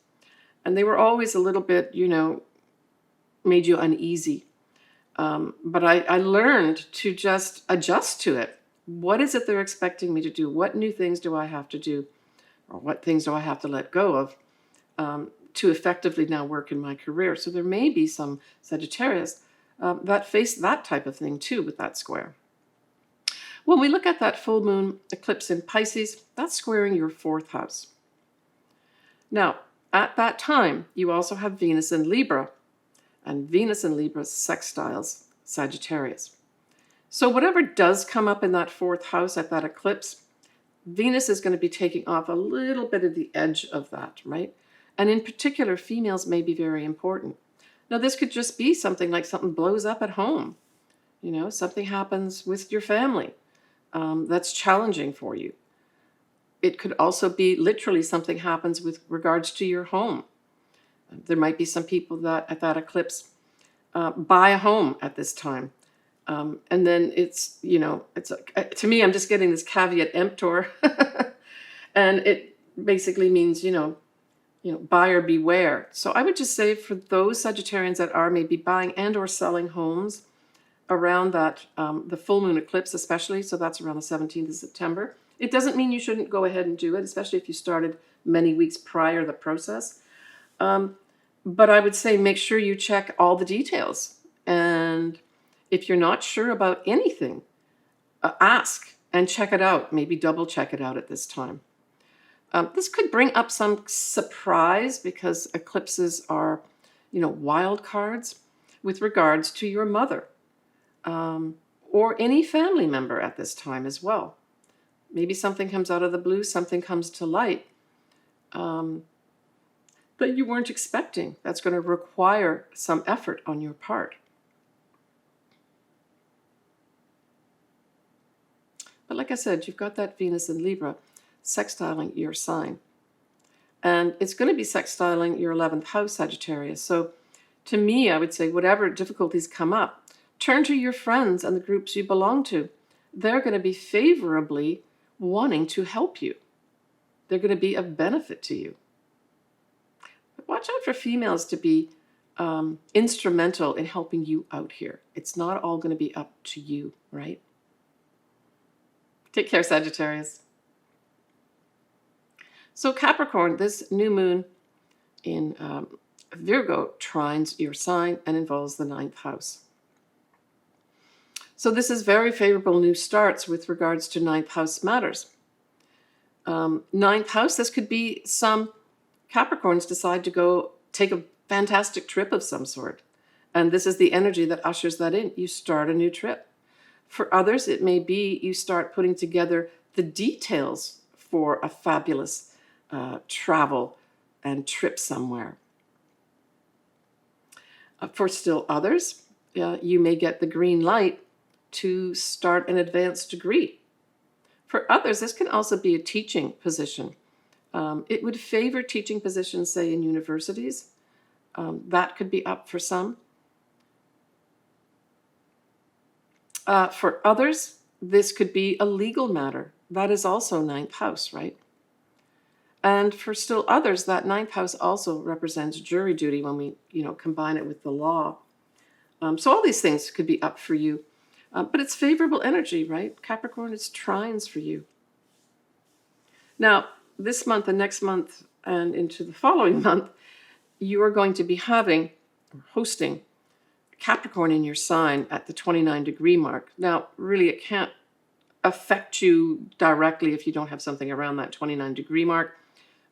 And they were always a little bit, you know, made you uneasy. But I learned to just adjust to it. What is it they're expecting me to do? What new things do I have to do? Or what things do I have to let go of to effectively now work in my career? So there may be some Sagittarius that face that type of thing too with that square. When we look at that full moon eclipse in Pisces, that's squaring your 4th house. Now, at that time, you also have Venus in Libra, and Venus in Libra sextiles Sagittarius. So whatever does come up in that 4th house at that eclipse, Venus is going to be taking off a little bit of the edge of that, right? And in particular, females may be very important. Now, this could just be something like something blows up at home. You know, something happens with your family that's challenging for you. It could also be literally something happens with regards to your home. There might be some people that at that eclipse buy a home at this time. And then it's, you know, it's to me, I'm just getting this caveat emptor. And it basically means, you know, buyer beware. So I would just say for those Sagittarians that are maybe buying and or selling homes around that, the full moon eclipse especially, so that's around the 17th of September. It doesn't mean you shouldn't go ahead and do it, especially if you started many weeks prior the process. But I would say make sure you check all the details. And if you're not sure about anything, ask and check it out. Maybe double check it out at this time. This could bring up some surprise because eclipses are, you know, wild cards with regards to your mother or any family member at this time as well. Maybe something comes out of the blue, something comes to light that you weren't expecting. That's going to require some effort on your part. But like I said, you've got that Venus in Libra sextiling your sign. And it's going to be sextiling your 11th house, Sagittarius. So to me, I would say whatever difficulties come up, turn to your friends and the groups you belong to. They're going to be favorably wanting to help you. They're going to be of benefit to you. But watch out for females to be instrumental in helping you out here. It's not all going to be up to you, right? Take care, Sagittarius. So Capricorn, this new moon in Virgo trines your sign and involves the 9th house. So this is very favorable new starts with regards to 9th house matters. 9th house, this could be some Capricorns decide to go take a fantastic trip of some sort. And this is the energy that ushers that in. You start a new trip. For others, it may be you start putting together the details for a fabulous travel and trip somewhere. For still others, you may get the green light to start an advanced degree. For others, this can also be a teaching position. It would favor teaching positions, say, in universities. That could be up for some. For others, this could be a legal matter. That is also 9th house, right? And for still others, that 9th house also represents jury duty when we, combine it with the law. So all these things could be up for you. But it's favorable energy, right? Capricorn, it's trines for you. Now, this month and next month and into the following month, you are going to be hosting Capricorn in your sign at the 29-degree mark. Now, really, it can't affect you directly if you don't have something around that 29-degree mark.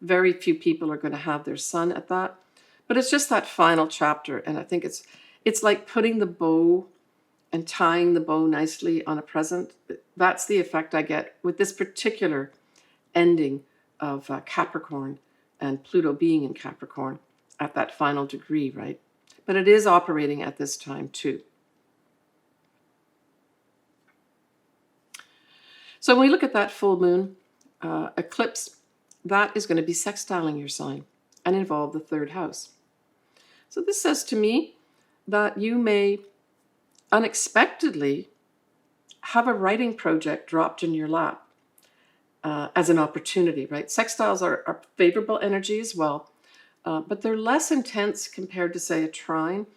Very few people are going to have their sun at that. But it's just that final chapter, and I think it's like putting the bow and tying the bow nicely on a present. That's the effect I get with this particular ending of Capricorn and Pluto being in Capricorn at that final degree, right? But it is operating at this time too. So when we look at that full moon eclipse, that is going to be sextiling your sign and involve the third house. So this says to me that you may unexpectedly have a writing project dropped in your lap as an opportunity, right? Sextiles are favorable energy as well, but they're less intense compared to, say, a trine.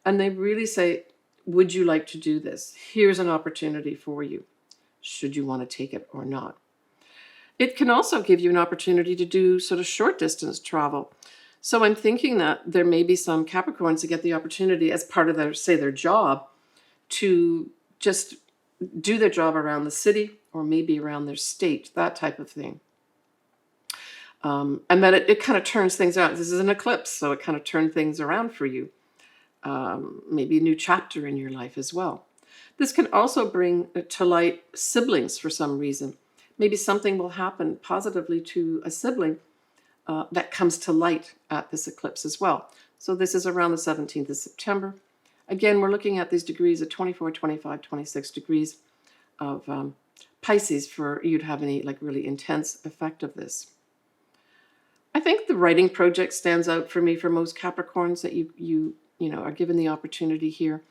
And they really say, would you like to do this? Here's an opportunity for you. Should you want to take it or not? It can also give you an opportunity to do sort of short distance travel. So I'm thinking that there may be some Capricorns that get the opportunity as part of their, say, their job to just do their job around the city or maybe around their state, that type of thing. And that it kind of turns things out. This is an eclipse, so it kind of turned things around for you. Maybe a new chapter in your life as well. This can also bring to light siblings for some reason. Maybe something will happen positively to a sibling that comes to light at this eclipse as well. So this is around the 17th of September. Again, we're looking at these degrees of 24, 25, 26 degrees of Pisces for you to have any like really intense effect of this. I think the writing project stands out for me for most Capricorns that you know are given the opportunity here.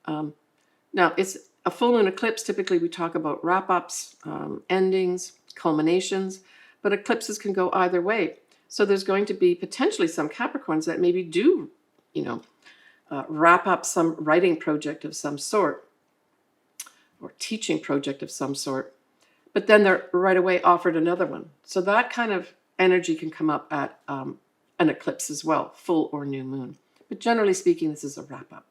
Now, it's a full moon eclipse. Typically, we talk about wrap-ups, endings, culminations, but eclipses can go either way. So there's going to be potentially some Capricorns that maybe do, wrap up some writing project of some sort or teaching project of some sort, but then they're right away offered another one. So that kind of energy can come up at an eclipse as well, full or new moon. But generally speaking, this is a wrap-up.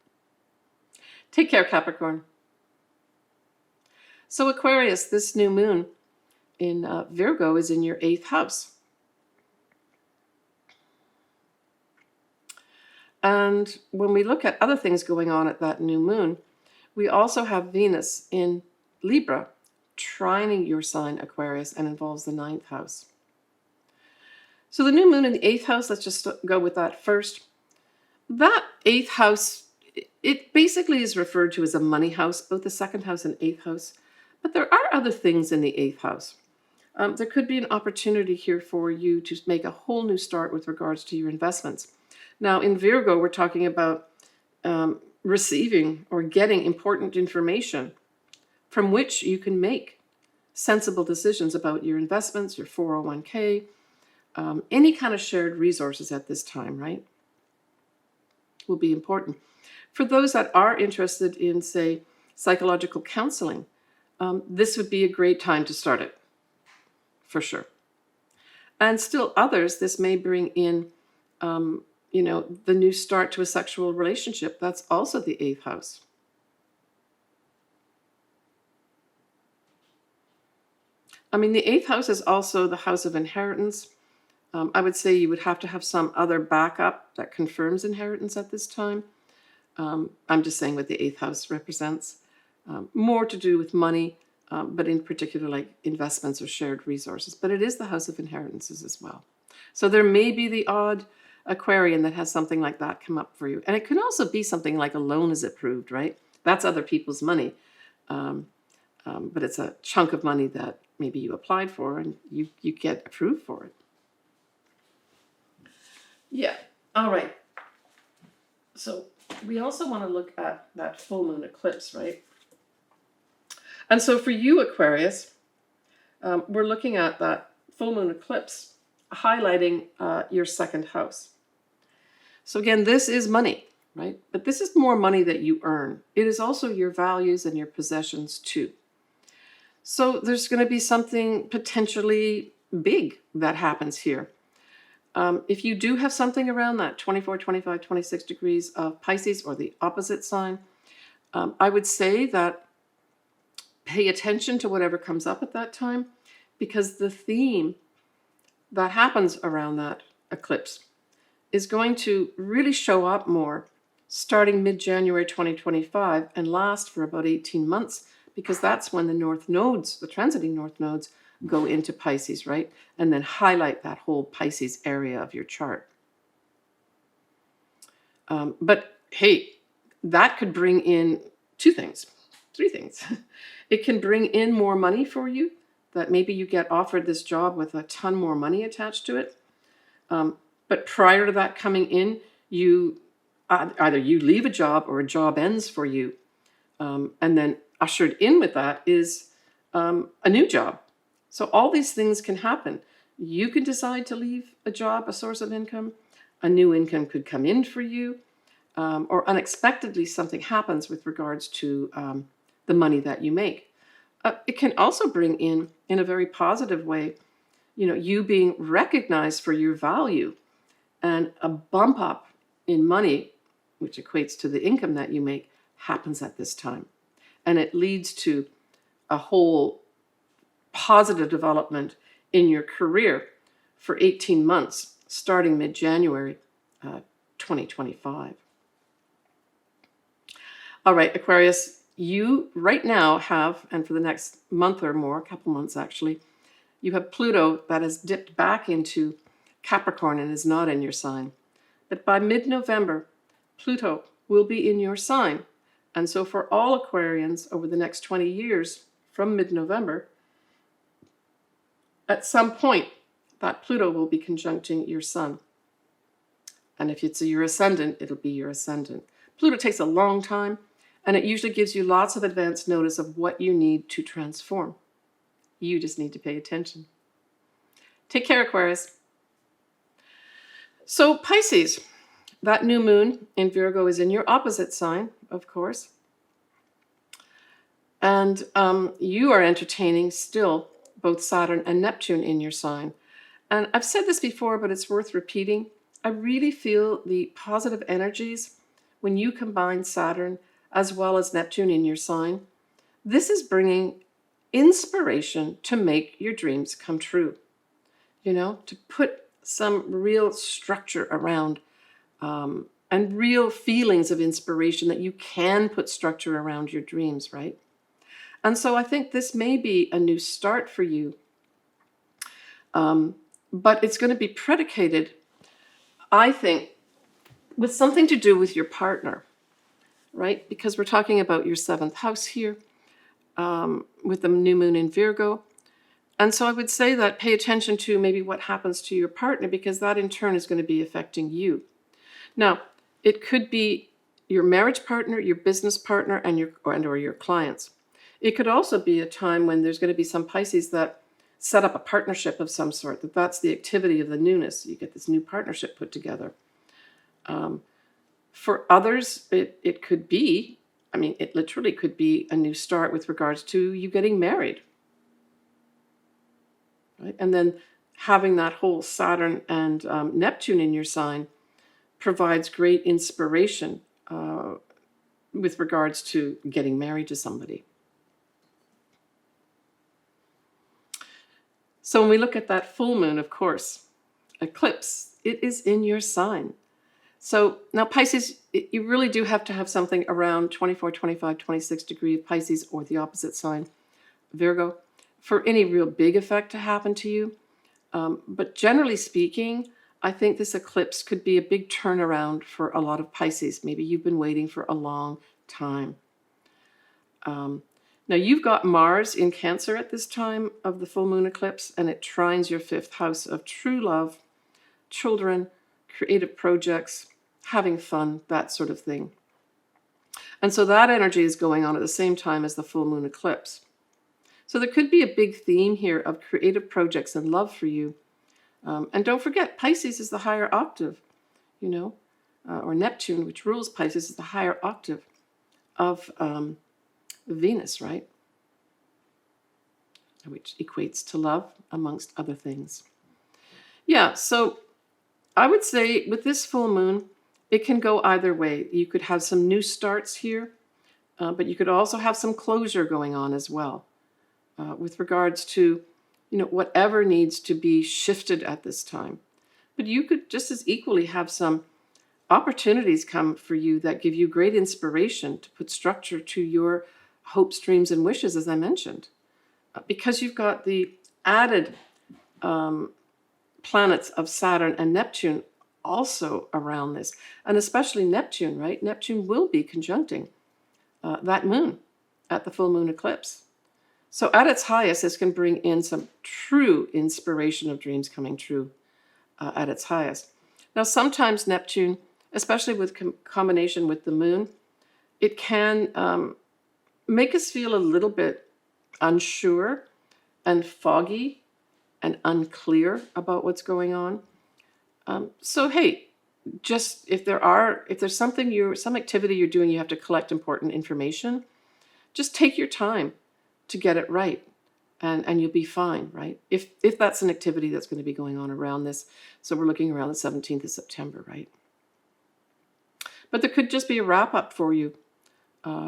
Take care, Capricorn. So Aquarius, this new moon in Virgo is in your 8th house. And when we look at other things going on at that new moon, we also have Venus in Libra, trining your sign Aquarius, and involves the 9th house. So the new moon in the 8th house, let's just go with that first. That 8th house, it basically is referred to as a money house, both the 2nd house and 8th house. But there are other things in the 8th house. There could be an opportunity here for you to make a whole new start with regards to your investments. Now, in Virgo, we're talking about receiving or getting important information from which you can make sensible decisions about your investments, your 401k, any kind of shared resources at this time, right? Will be important. For those that are interested in, say, psychological counseling, this would be a great time to start it, for sure. And still others, this may bring in, the new start to a sexual relationship. That's also the 8th house. I mean, the 8th house is also the house of inheritance. I would say you would have to have some other backup that confirms inheritance at this time. I'm just saying what the 8th house represents. More to do with money, but in particular like investments or shared resources. But it is the house of inheritances as well. So there may be the odd Aquarian that has something like that come up for you. And it can also be something like a loan is approved, right? That's other people's money. But it's a chunk of money that maybe you applied for and you get approved for it. Yeah, all right. So we also want to look at that full moon eclipse, right? And so for you, Aquarius, we're looking at that full moon eclipse highlighting your 2nd house. So again, this is money, right? But this is more money that you earn. It is also your values and your possessions too. So there's going to be something potentially big that happens here. If you do have something around that 24, 25, 26 degrees of Pisces or the opposite sign, I would say that pay attention to whatever comes up at that time, because the theme that happens around that eclipse is going to really show up more starting mid-January 2025 and last for about 18 months, because that's when the north nodes, the transiting north nodes, go into Pisces, right? And then highlight that whole Pisces area of your chart. But hey, that could bring in three things. It can bring in more money for you, that maybe you get offered this job with a ton more money attached to it. But prior to that coming in, you either you leave a job or a job ends for you. And then ushered in with that is a new job. So all these things can happen. You can decide to leave a job, a source of income. A new income could come in for you. Or unexpectedly something happens with regards to the money that you make. It can also bring in a very positive way, you being recognized for your value, and a bump up in money, which equates to the income that you make, happens at this time. And it leads to a whole positive development in your career for 18 months, starting mid-January 2025. All right, Aquarius, you right now have, and for the next month or more, a couple months actually, you have Pluto that has dipped back into Capricorn and is not in your sign. But by mid-November, Pluto will be in your sign. And so for all Aquarians over the next 20 years, from mid-November, at some point, that Pluto will be conjuncting your sun. And if it's your ascendant, it'll be your ascendant. Pluto takes a long time, and it usually gives you lots of advance notice of what you need to transform. You just need to pay attention. Take care, Aquarius. So Pisces, that new moon in Virgo is in your opposite sign, of course. And you are entertaining still both Saturn and Neptune in your sign. And I've said this before, but it's worth repeating. I really feel the positive energies when you combine Saturn as well as Neptune in your sign. This is bringing inspiration to make your dreams come true. To put some real structure around and real feelings of inspiration that you can put structure around your dreams, right? And so I think this may be a new start for you. But it's going to be predicated, I think, with something to do with your partner, right? Because we're talking about your 7th house here with the new moon in Virgo. And so I would say that pay attention to maybe what happens to your partner, because that in turn is going to be affecting you. Now, it could be your marriage partner, your business partner, and your clients. It could also be a time when there's going to be some Pisces that set up a partnership of some sort, that's the activity of the newness. You get this new partnership put together. For others, it could be, it literally could be a new start with regards to you getting married. Right? And then having that whole Saturn and Neptune in your sign provides great inspiration with regards to getting married to somebody. So when we look at that full moon, of course, eclipse, it is in your sign. So now Pisces, you really do have to have something around 24, 25, 26 degree of Pisces or the opposite sign, Virgo, for any real big effect to happen to you. But generally speaking, I think this eclipse could be a big turnaround for a lot of Pisces. Maybe you've been waiting for a long time. Now you've got Mars in Cancer at this time of the full moon eclipse, and it trines your 5th house of true love, children, creative projects, having fun, that sort of thing. And so that energy is going on at the same time as the full moon eclipse. So there could be a big theme here of creative projects and love for you. And don't forget, Pisces is the higher octave, or Neptune, which rules Pisces, is the higher octave of Venus, right? Which equates to love, amongst other things. Yeah, so I would say with this full moon, it can go either way. You could have some new starts here, but you could also have some closure going on as well with regards to, whatever needs to be shifted at this time. But you could just as equally have some opportunities come for you that give you great inspiration to put structure to your hopes, dreams, and wishes, as I mentioned. Because you've got the added planets of Saturn and Neptune also around this. And especially Neptune, right? Neptune will be conjuncting that moon at the full moon eclipse. So at its highest, this can bring in some true inspiration of dreams coming true at its highest. Now, sometimes Neptune, especially with combination with the moon, it can make us feel a little bit unsure and foggy and unclear about what's going on. So hey, just if there's some activity you're doing, you have to collect important information, just take your time to get it right, and you'll be fine, right? If that's an activity that's going to be going on around this. So we're looking around the 17th of September, right? But there could just be a wrap up for you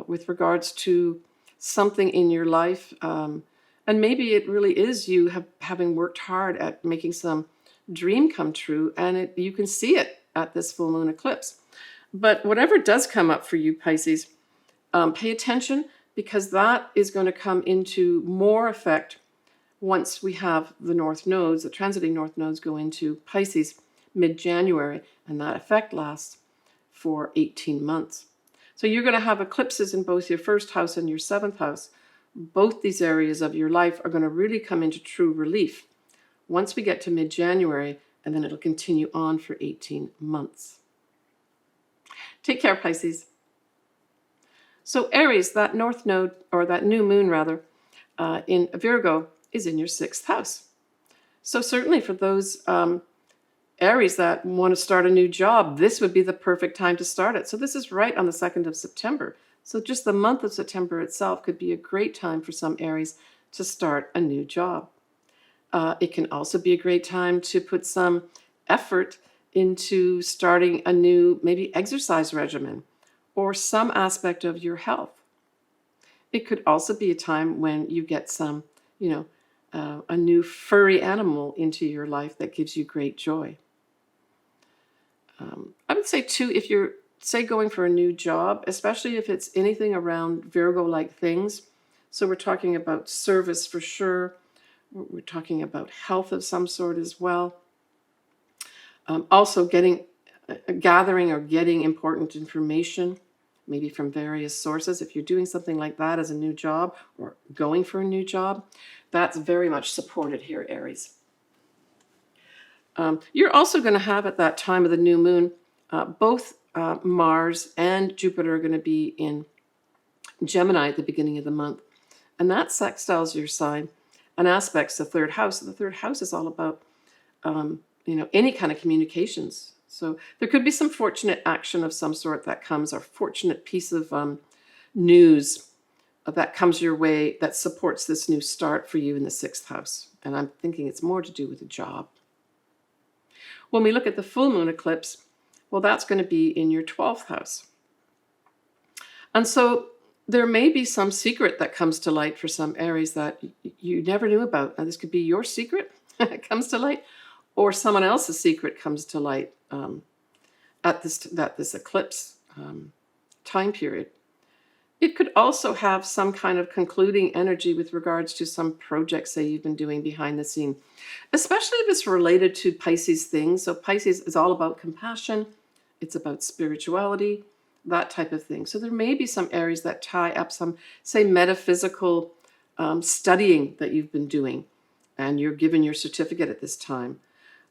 with regards to something in your life. And maybe it really is you having worked hard at making some dream come true, and you can see it at this full moon eclipse. But whatever does come up for you, Pisces, pay attention, because that is going to come into more effect once we have the north nodes, the transiting north nodes, go into Pisces mid-January, and that effect lasts for 18 months. So you're going to have eclipses in both your first house and your seventh house. Both these areas of your life are going to really come into true relief once we get to mid-January, and then it'll continue on for 18 months. Take care, Pisces. So Aries, that north node, or that new moon rather, in Virgo, is in your sixth house. So certainly for those Aries that want to start a new job, this would be the perfect time to start it. So this is right on the 2nd of September. So just the month of September itself could be a great time for some Aries to start a new job. It can also be a great time to put some effort into starting a new, maybe exercise regimen or some aspect of your health. It could also be a time when you get some, a new furry animal into your life that gives you great joy. I would say too, if you're, say, going for a new job, especially if it's anything around Virgo-like things. So we're talking about service for sure. We're talking about health of some sort as well. Also gathering or getting important information, maybe from various sources. If you're doing something like that as a new job or going for a new job, that's very much supported here, Aries. You're also going to have at that time of the new moon, both Mars and Jupiter are going to be in Gemini at the beginning of the month. And that sextiles your sign and aspects the third house. And the third house is all about, any kind of communications. So there could be some fortunate action of some sort that comes, or fortunate piece of news that comes your way that supports this new start for you in the sixth house. And I'm thinking it's more to do with a job. When we look at the full moon eclipse, well, that's going to be in your 12th house. And so there may be some secret that comes to light for some Aries that you never knew about. Now, this could be your secret that comes to light, or someone else's secret comes to light at this eclipse time period. It could also have some kind of concluding energy with regards to some projects, say, you've been doing behind the scene, especially if it's related to Pisces things. So Pisces is all about compassion. It's about spirituality, that type of thing. So there may be some areas that tie up some, say, metaphysical studying that you've been doing, and you're given your certificate at this time.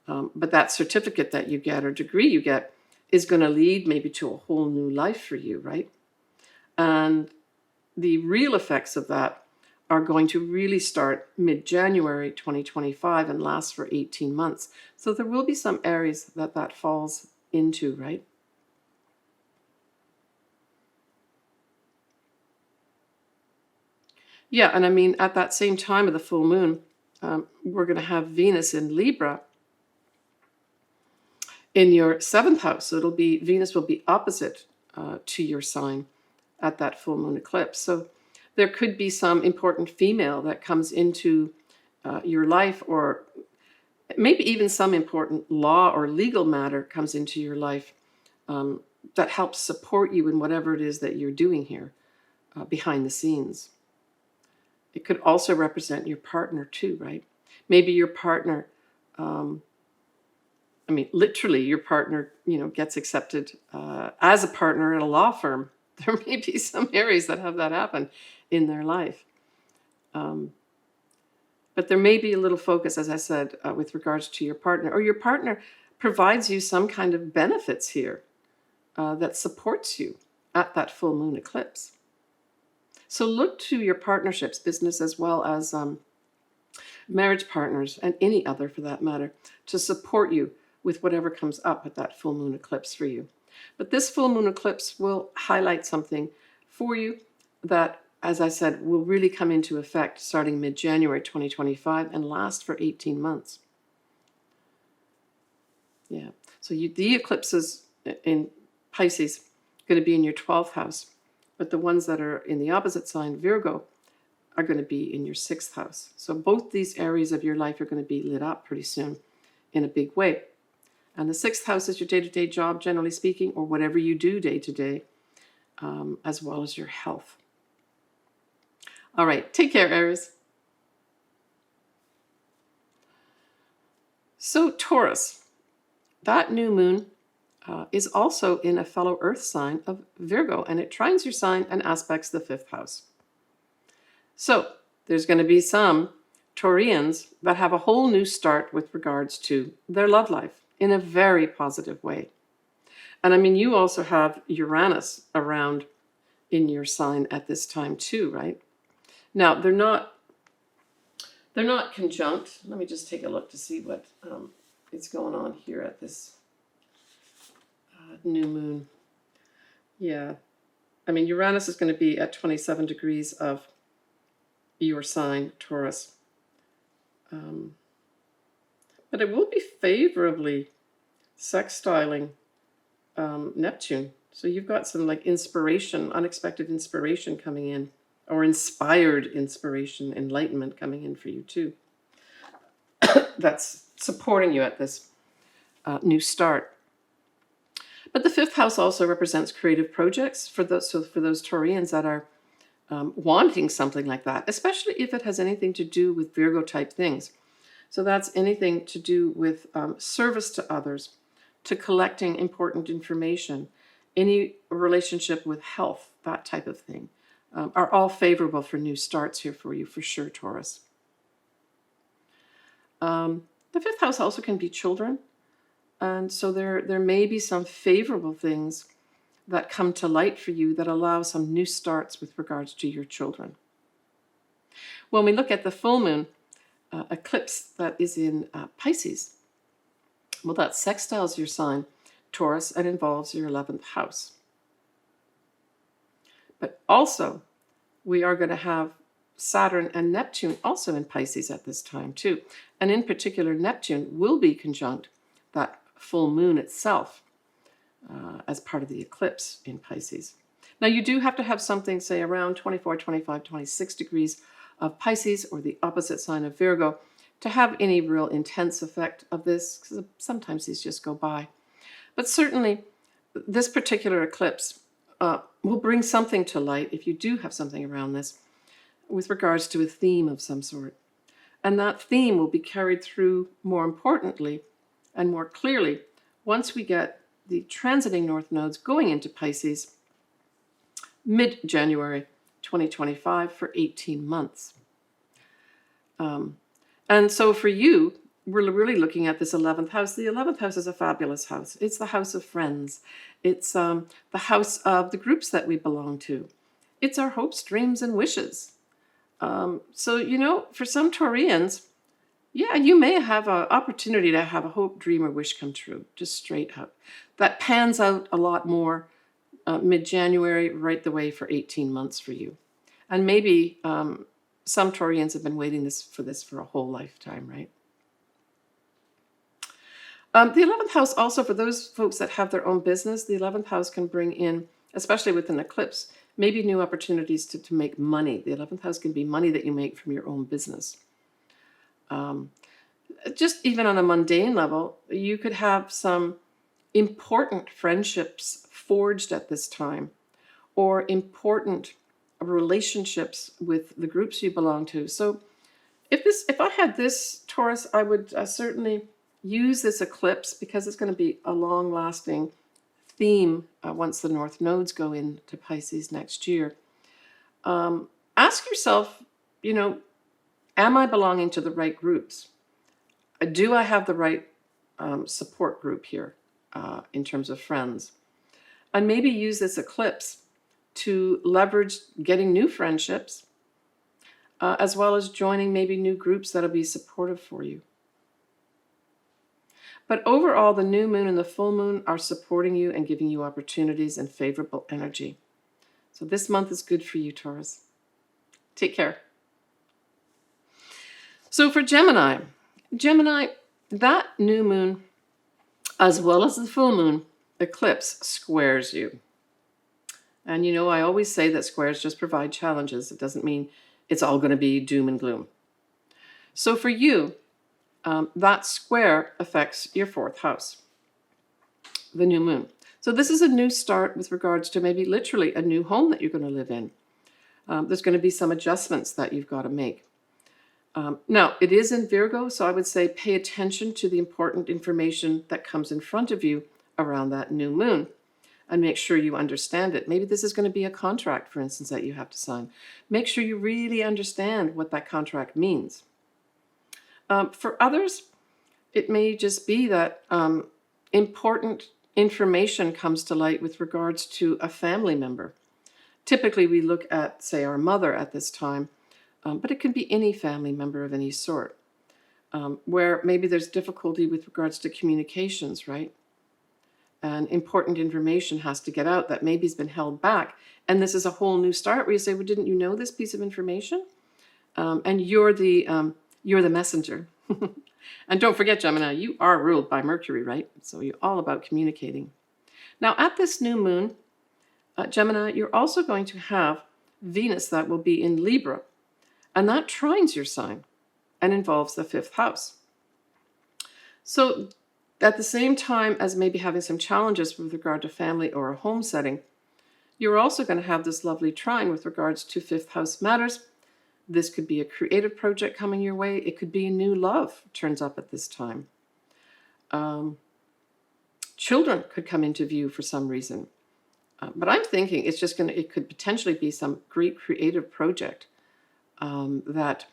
But that certificate that you get or degree you get is going to lead maybe to a whole new life for you, right? And the real effects of that are going to really start mid-January 2025 and last for 18 months. So there will be some areas that falls into, right? Yeah, and I mean, at that same time of the full moon, we're going to have Venus in Libra in your seventh house. So Venus will be opposite to your sign at that full moon eclipse. So there could be some important female that comes into your life, or maybe even some important law or legal matter comes into your life that helps support you in whatever it is that you're doing here behind the scenes. It could also represent your partner too, right? Maybe your partner, literally your partner, gets accepted as a partner at a law firm. There may be some Aries that have that happen in their life. But there may be a little focus, as I said, with regards to your partner, or your partner provides you some kind of benefits here that supports you at that full moon eclipse. So look to your partnerships, business as well as marriage partners, and any other for that matter, to support you with whatever comes up at that full moon eclipse for you. But this full moon eclipse will highlight something for you that, as I said, will really come into effect starting mid-January 2025 and last for 18 months. Yeah, so the eclipses in Pisces are going to be in your 12th house, but the ones that are in the opposite sign, Virgo, are going to be in your 6th house. So both these areas of your life are going to be lit up pretty soon in a big way. And the 6th house is your day-to-day job, generally speaking, or whatever you do day-to-day, as well as your health. All right, take care, Aries. So Taurus, that new moon is also in a fellow earth sign of Virgo, and it trines your sign and aspects the 5th house. So there's going to be some Taurians that have a whole new start with regards to their love life in a very positive way. And you also have Uranus around in your sign at this time too, right? Now, they're not conjunct. Let me just take a look to see what is going on here at this new moon. Yeah. Uranus is going to be at 27 degrees of your sign, Taurus. But it will be favorably sextiling Neptune. So you've got some inspiration, unexpected inspiration coming in, or inspired inspiration, enlightenment coming in for you too. That's supporting you at this new start. But the 5th house also represents creative projects for those Taurians that are wanting something like that, especially if it has anything to do with Virgo type things. So that's anything to do with service to others, to collecting important information, any relationship with health, that type of thing, are all favorable for new starts here for you, for sure, Taurus. The 5th house also can be children. And so there may be some favorable things that come to light for you that allow some new starts with regards to your children. When we look at the full moon eclipse that is in Pisces, well, that sextiles your sign, Taurus, and involves your 11th house. But also, we are going to have Saturn and Neptune also in Pisces at this time too. And in particular, Neptune will be conjunct that full moon itself as part of the eclipse in Pisces. Now, you do have to have something, say, around 24, 25, 26 degrees of Pisces or the opposite sign of Virgo to have any real intense effect of this, because sometimes these just go by. But certainly, this particular eclipse will bring something to light, if you do have something around this, with regards to a theme of some sort. And that theme will be carried through more importantly and more clearly once we get the transiting north nodes going into Pisces mid-January 2025 for 18 months. And so for you, we're really looking at this 11th house. The 11th house is a fabulous house. It's the house of friends. It's the house of the groups that we belong to. It's our hopes, dreams, and wishes. So, for some Taurians, yeah, you may have an opportunity to have a hope, dream, or wish come true, just straight up. That pans out a lot more mid-January, right the way for 18 months for you. And maybe some Taurians have been waiting for this for a whole lifetime, right? The 11th house also, for those folks that have their own business, the 11th house can bring in, especially with an eclipse, maybe new opportunities to make money. The 11th house can be money that you make from your own business. Just even on a mundane level, you could have some important friendships forged at this time, or important relationships with the groups you belong to. So if I had this, Taurus, I would certainly use this eclipse, because it's going to be a long-lasting theme once the North Nodes go into Pisces next year. Ask yourself, am I belonging to the right groups? Do I have the right support group here in terms of friends? And maybe use this eclipse to leverage getting new friendships, as well as joining maybe new groups that'll be supportive for you. But overall, the new moon and the full moon are supporting you and giving you opportunities and favorable energy. So this month is good for you, Taurus. Take care. So for Gemini, that new moon, as well as the full moon eclipse, squares you. And I always say that squares just provide challenges. It doesn't mean it's all going to be doom and gloom. So for you, that square affects your 4th house, the new moon. So this is a new start with regards to maybe literally a new home that you're going to live in. There's going to be some adjustments that you've got to make. Now, it is in Virgo, so I would say pay attention to the important information that comes in front of you around that new moon, and make sure you understand it. Maybe this is going to be a contract, for instance, that you have to sign. Make sure you really understand what that contract means. For others, it may just be that important information comes to light with regards to a family member. Typically, we look at, say, our mother at this time, but it can be any family member of any sort, where maybe there's difficulty with regards to communications, right? And important information has to get out that maybe has been held back. And this is a whole new start where you say, well, didn't you know this piece of information? And you're the messenger. And don't forget, Gemini, you are ruled by Mercury, right? So you're all about communicating. Now, at this new moon, Gemini, you're also going to have Venus that will be in Libra. And that trines your sign and involves the 5th house. So at the same time as maybe having some challenges with regard to family or a home setting, you're also going to have this lovely trine with regards to 5th house matters. This could be a creative project coming your way. It could be a new love turns up at this time. Children could come into view for some reason. But I'm thinking it could potentially be some great creative project that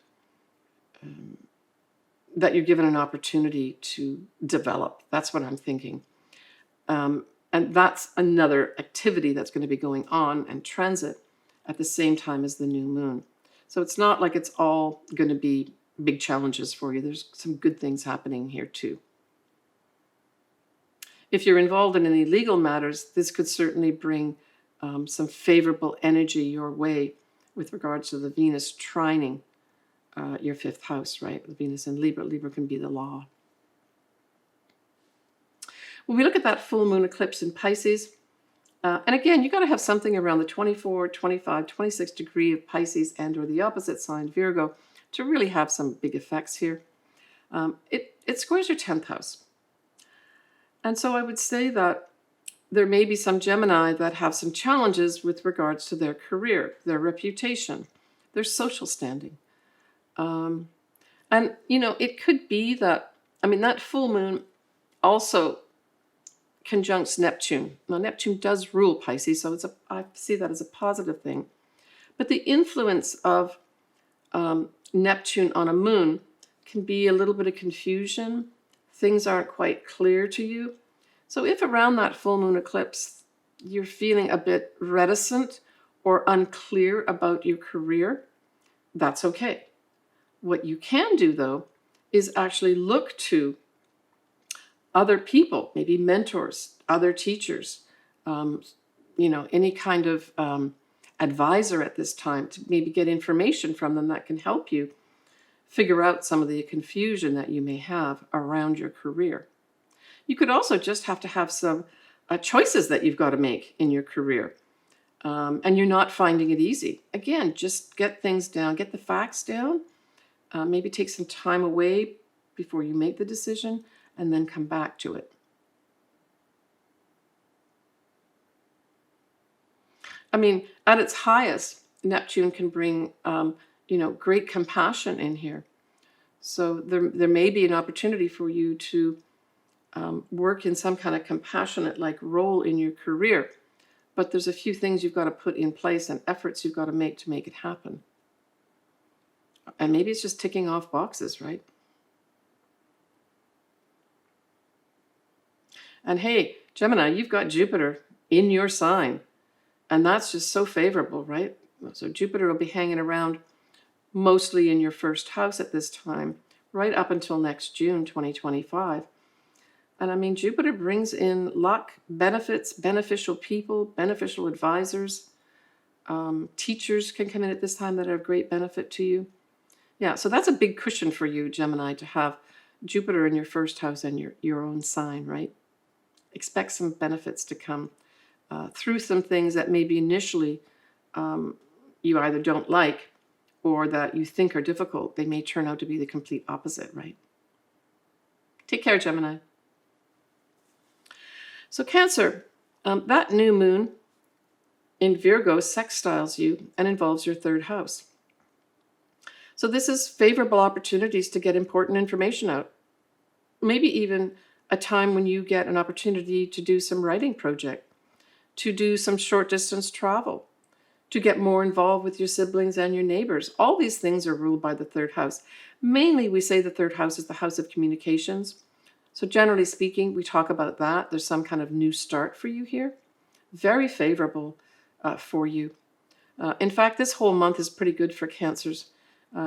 you're given an opportunity to develop. That's what I'm thinking. And that's another activity that's going to be going on and transit at the same time as the new moon. So it's not like it's all going to be big challenges for you. There's some good things happening here too. If you're involved in any legal matters, this could certainly bring some favorable energy your way with regards to the Venus trining your 5th house, right? The Venus in Libra. Libra can be the law. When we look at that full moon eclipse in Pisces, and again, you got to have something around the 24, 25, 26 degree of Pisces and or the opposite sign, Virgo, to really have some big effects here. It squares your 10th house. And so I would say that there may be some Gemini that have some challenges with regards to their career, their reputation, their social standing. And, it could be that, that full moon also conjuncts Neptune. Now, Neptune does rule Pisces, so I see that as a positive thing. But the influence of Neptune on a moon can be a little bit of confusion. Things aren't quite clear to you. So if around that full moon eclipse, you're feeling a bit reticent or unclear about your career, that's okay. What you can do, though, is actually look to other people, maybe mentors, other teachers, any kind of advisor at this time, to maybe get information from them that can help you figure out some of the confusion that you may have around your career. You could also just have to have some choices that you've got to make in your career, and you're not finding it easy. Again, just get things down, get the facts down, maybe take some time away before you make the decision, and then come back to it. I mean, at its highest, Neptune can bring, great compassion in here. So there may be an opportunity for you to work in some kind of compassionate like role in your career. But there's a few things you've got to put in place and efforts you've got to make it happen. And maybe it's just ticking off boxes, right? And hey, Gemini, you've got Jupiter in your sign. And that's just so favorable, right? So Jupiter will be hanging around mostly in your first house at this time, right up until next June 2025. And I mean, Jupiter brings in luck, benefits, beneficial people, beneficial advisors. Teachers can come in at this time that are of great benefit to you. Yeah, so that's a big cushion for you, Gemini, to have Jupiter in your first house and your own sign, right? Expect some benefits to come through some things that maybe initially you either don't like or that you think are difficult. They may turn out to be the complete opposite, right? Take care, Gemini. So Cancer, that new moon in Virgo sextiles you and involves your third house. So this is favorable opportunities to get important information out. Maybe even a time when you get an opportunity to do some writing project, to do some short distance travel, to get more involved with your siblings and your neighbors. All these things are ruled by the third house. Mainly, we say the third house is the house of communications. So generally speaking, we talk about that. There's some kind of new start for you here. Very favorable for you. In fact, this whole month is pretty good for Cancers.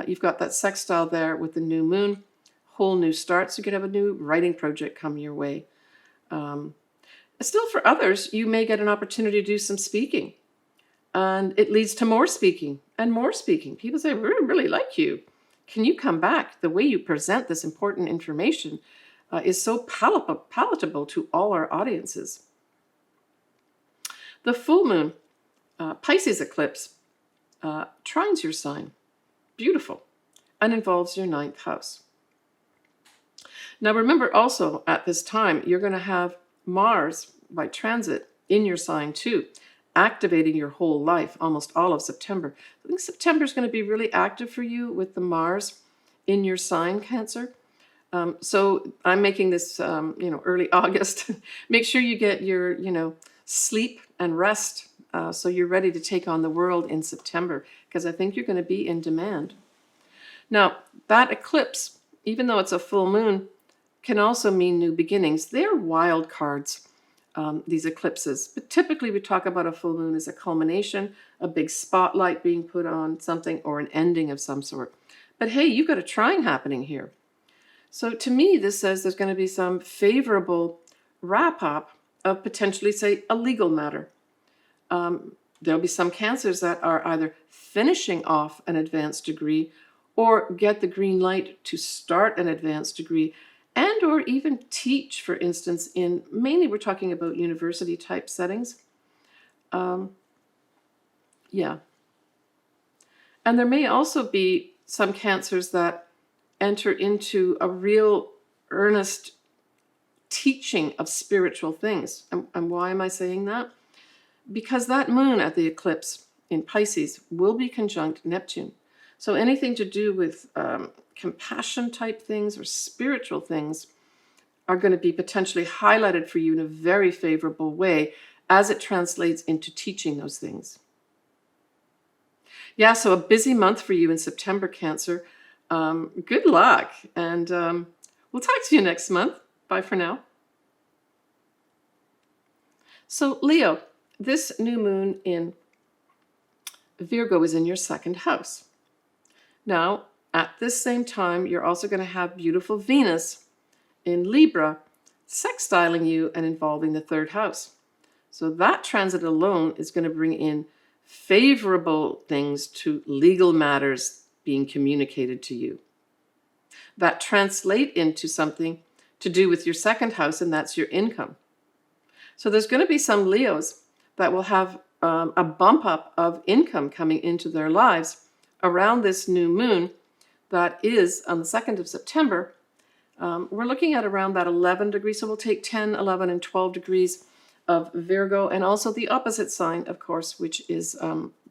You've got that sextile there with the new moon, whole new start. So you could have a new writing project come your way. Still, for others, you may get an opportunity to do some speaking. And it leads to more speaking and more speaking. People say, we really like you. Can you come back? The way you present this important information is so palatable to all our audiences. The full moon, Pisces eclipse, trines your sign. Beautiful. And involves your ninth house. Now remember also at this time, you're going to have Mars by transit in your sign too, activating your whole life, almost all of September. I think September is going to be really active for you with the Mars in your sign, Cancer. So I'm making this, early August. Make sure you get your, sleep and rest so you're ready to take on the world in September, because I think you're going to be in demand. Now, that eclipse, even though it's a full moon, can also mean new beginnings. They're wild cards, these eclipses. But typically we talk about a full moon as a culmination, a big spotlight being put on something, or an ending of some sort. But hey, you've got a trine happening here. So to me, this says there's going to be some favorable wrap-up of potentially, say, a legal matter. There'll be some Cancers that are either finishing off an advanced degree or get the green light to start an advanced degree, and or even teach, for instance, in, mainly we're talking about university type settings. Yeah. And there may also be some Cancers that enter into a real earnest teaching of spiritual things. And why am I saying that? Because that moon at the eclipse in Pisces will be conjunct Neptune. So anything to do with compassion type things or spiritual things are going to be potentially highlighted for you in a very favorable way as it translates into teaching those things. Yeah, so a busy month for you in September, Cancer. Good luck, and we'll talk to you next month. Bye for now. So Leo, this new moon in Virgo is in your second house. Now, at this same time, you're also going to have beautiful Venus in Libra sextiling you and involving the third house. So that transit alone is going to bring in favorable things to legal matters being communicated to you. That translate into something to do with your second house, and that's your income. So there's going to be some Leos that will have a bump up of income coming into their lives around this new moon that is on the 2nd of September. We're looking at around that 11 degrees, so we'll take 10, 11, and 12 degrees of Virgo, and also the opposite sign, of course, which is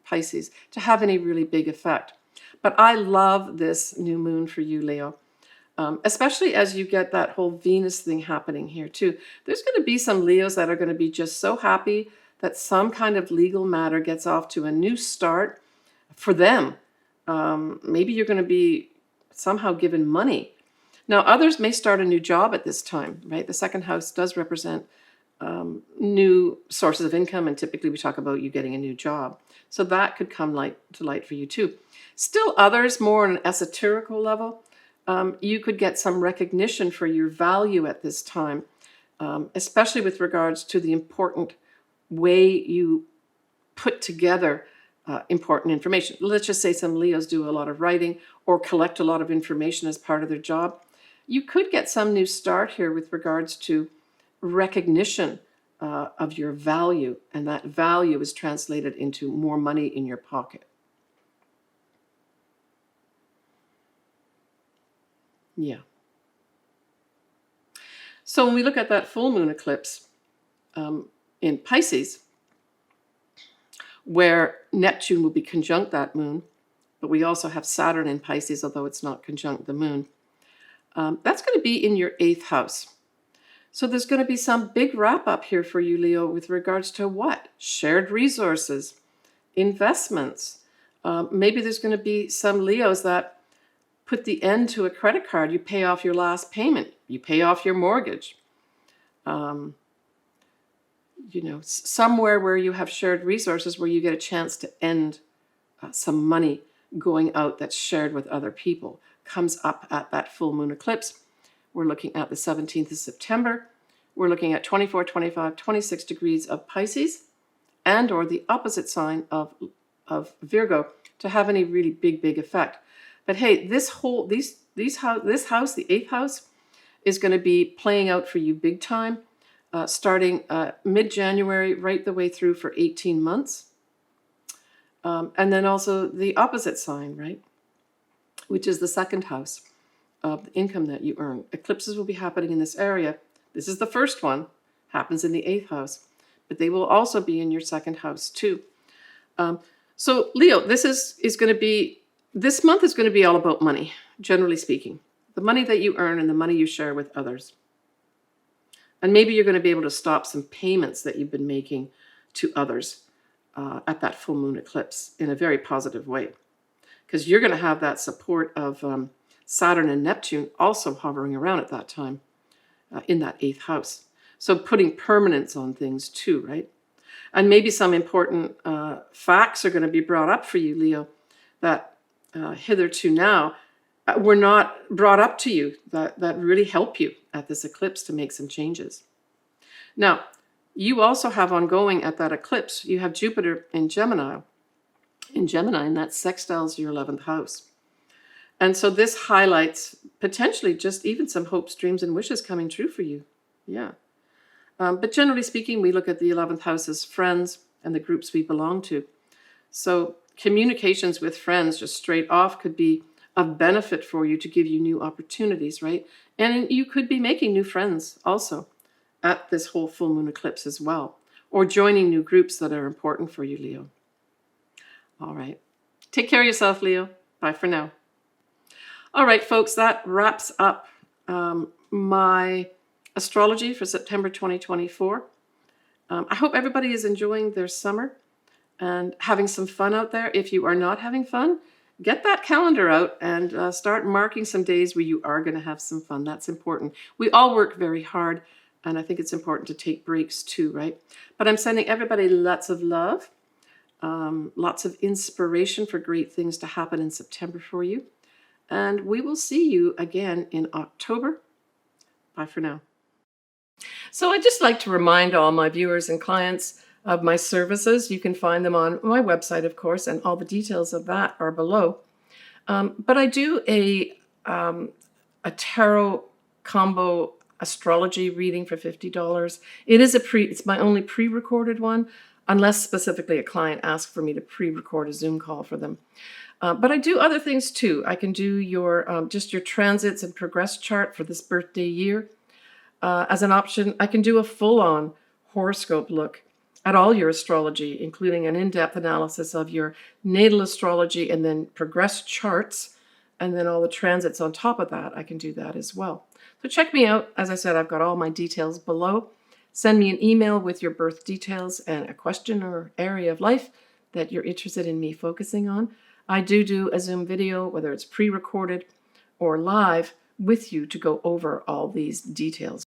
Pisces, to have any really big effect. But I love this new moon for you, Leo, especially as you get that whole Venus thing happening here too. There's going to be some Leos that are going to be just so happy that some kind of legal matter gets off to a new start for them. Maybe you're going to be somehow given money. Now, others may start a new job at this time, right? The second house does represent new sources of income, and typically we talk about you getting a new job. So that could come to light for you too. Still others, more on an esoterical level, you could get some recognition for your value at this time, especially with regards to the important way you put together important information. Let's just say some Leos do a lot of writing or collect a lot of information as part of their job. You could get some new start here with regards to recognition of your value, and that value is translated into more money in your pocket. Yeah. So when we look at that full moon eclipse in Pisces, where Neptune will be conjunct that moon, but we also have Saturn in Pisces, although it's not conjunct the moon, that's going to be in your 8th house. So there's going to be some big wrap up here for you, Leo, with regards to what? Shared resources, investments. Maybe there's going to be some Leos that put the end to a credit card. You pay off your last payment. You pay off your mortgage. Somewhere where you have shared resources where you get a chance to end some money going out that's shared with other people comes up at that full moon eclipse. We're looking at the 17th of September. We're looking at 24, 25, 26 degrees of Pisces and or the opposite sign of Virgo to have any really big effect. But hey, this house, the 8th house, is going to be playing out for you big time, starting mid-January right the way through for 18 months. And then also the opposite sign, right, which is the 2nd house of the income that you earn. Eclipses will be happening in this area. This is the first one, happens in the 8th house, but they will also be in your 2nd house too. So Leo, this month is going to be all about money, generally speaking. The money that you earn and the money you share with others. And maybe you're going to be able to stop some payments that you've been making to others at that full moon eclipse in a very positive way. Because you're going to have that support of Saturn and Neptune also hovering around at that time in that 8th house. So putting permanence on things too, right? And maybe some important facts are going to be brought up for you, Leo, that hitherto now were not brought up to you, that really help you at this eclipse to make some changes. Now, you also have ongoing at that eclipse, you have Jupiter in Gemini, and that sextiles your 11th house. And so this highlights potentially just even some hopes, dreams, and wishes coming true for you. Yeah. But generally speaking, we look at the 11th house as friends and the groups we belong to. So communications with friends just straight off could be of benefit for you to give you new opportunities, right? And you could be making new friends also at this whole full moon eclipse as well, or joining new groups that are important for you, Leo. All right. Take care of yourself, Leo. Bye for now. All right, folks, that wraps up my astrology for September 2024. I hope everybody is enjoying their summer and having some fun out there. If you are not having fun, get that calendar out and start marking some days where you are going to have some fun. That's important. We all work very hard, and I think it's important to take breaks too, right? But I'm sending everybody lots of love, lots of inspiration for great things to happen in September for you. And we will see you again in October. Bye for now. So I'd just like to remind all my viewers and clients of my services. You can find them on my website, of course, and all the details of that are below. But I do a tarot combo astrology reading for $50. It's my only pre-recorded one, unless specifically a client asks for me to pre-record a Zoom call for them. But I do other things too. I can do your just your transits and progress chart for this birthday year as an option. I can do a full-on horoscope look at all your astrology, including an in-depth analysis of your natal astrology and then progress charts, and then all the transits on top of that. I can do that as well. So check me out. As I said, I've got all my details below. Send me an email with your birth details and a question or area of life that you're interested in me focusing on. I do a Zoom video, whether it's pre-recorded or live, with you to go over all these details.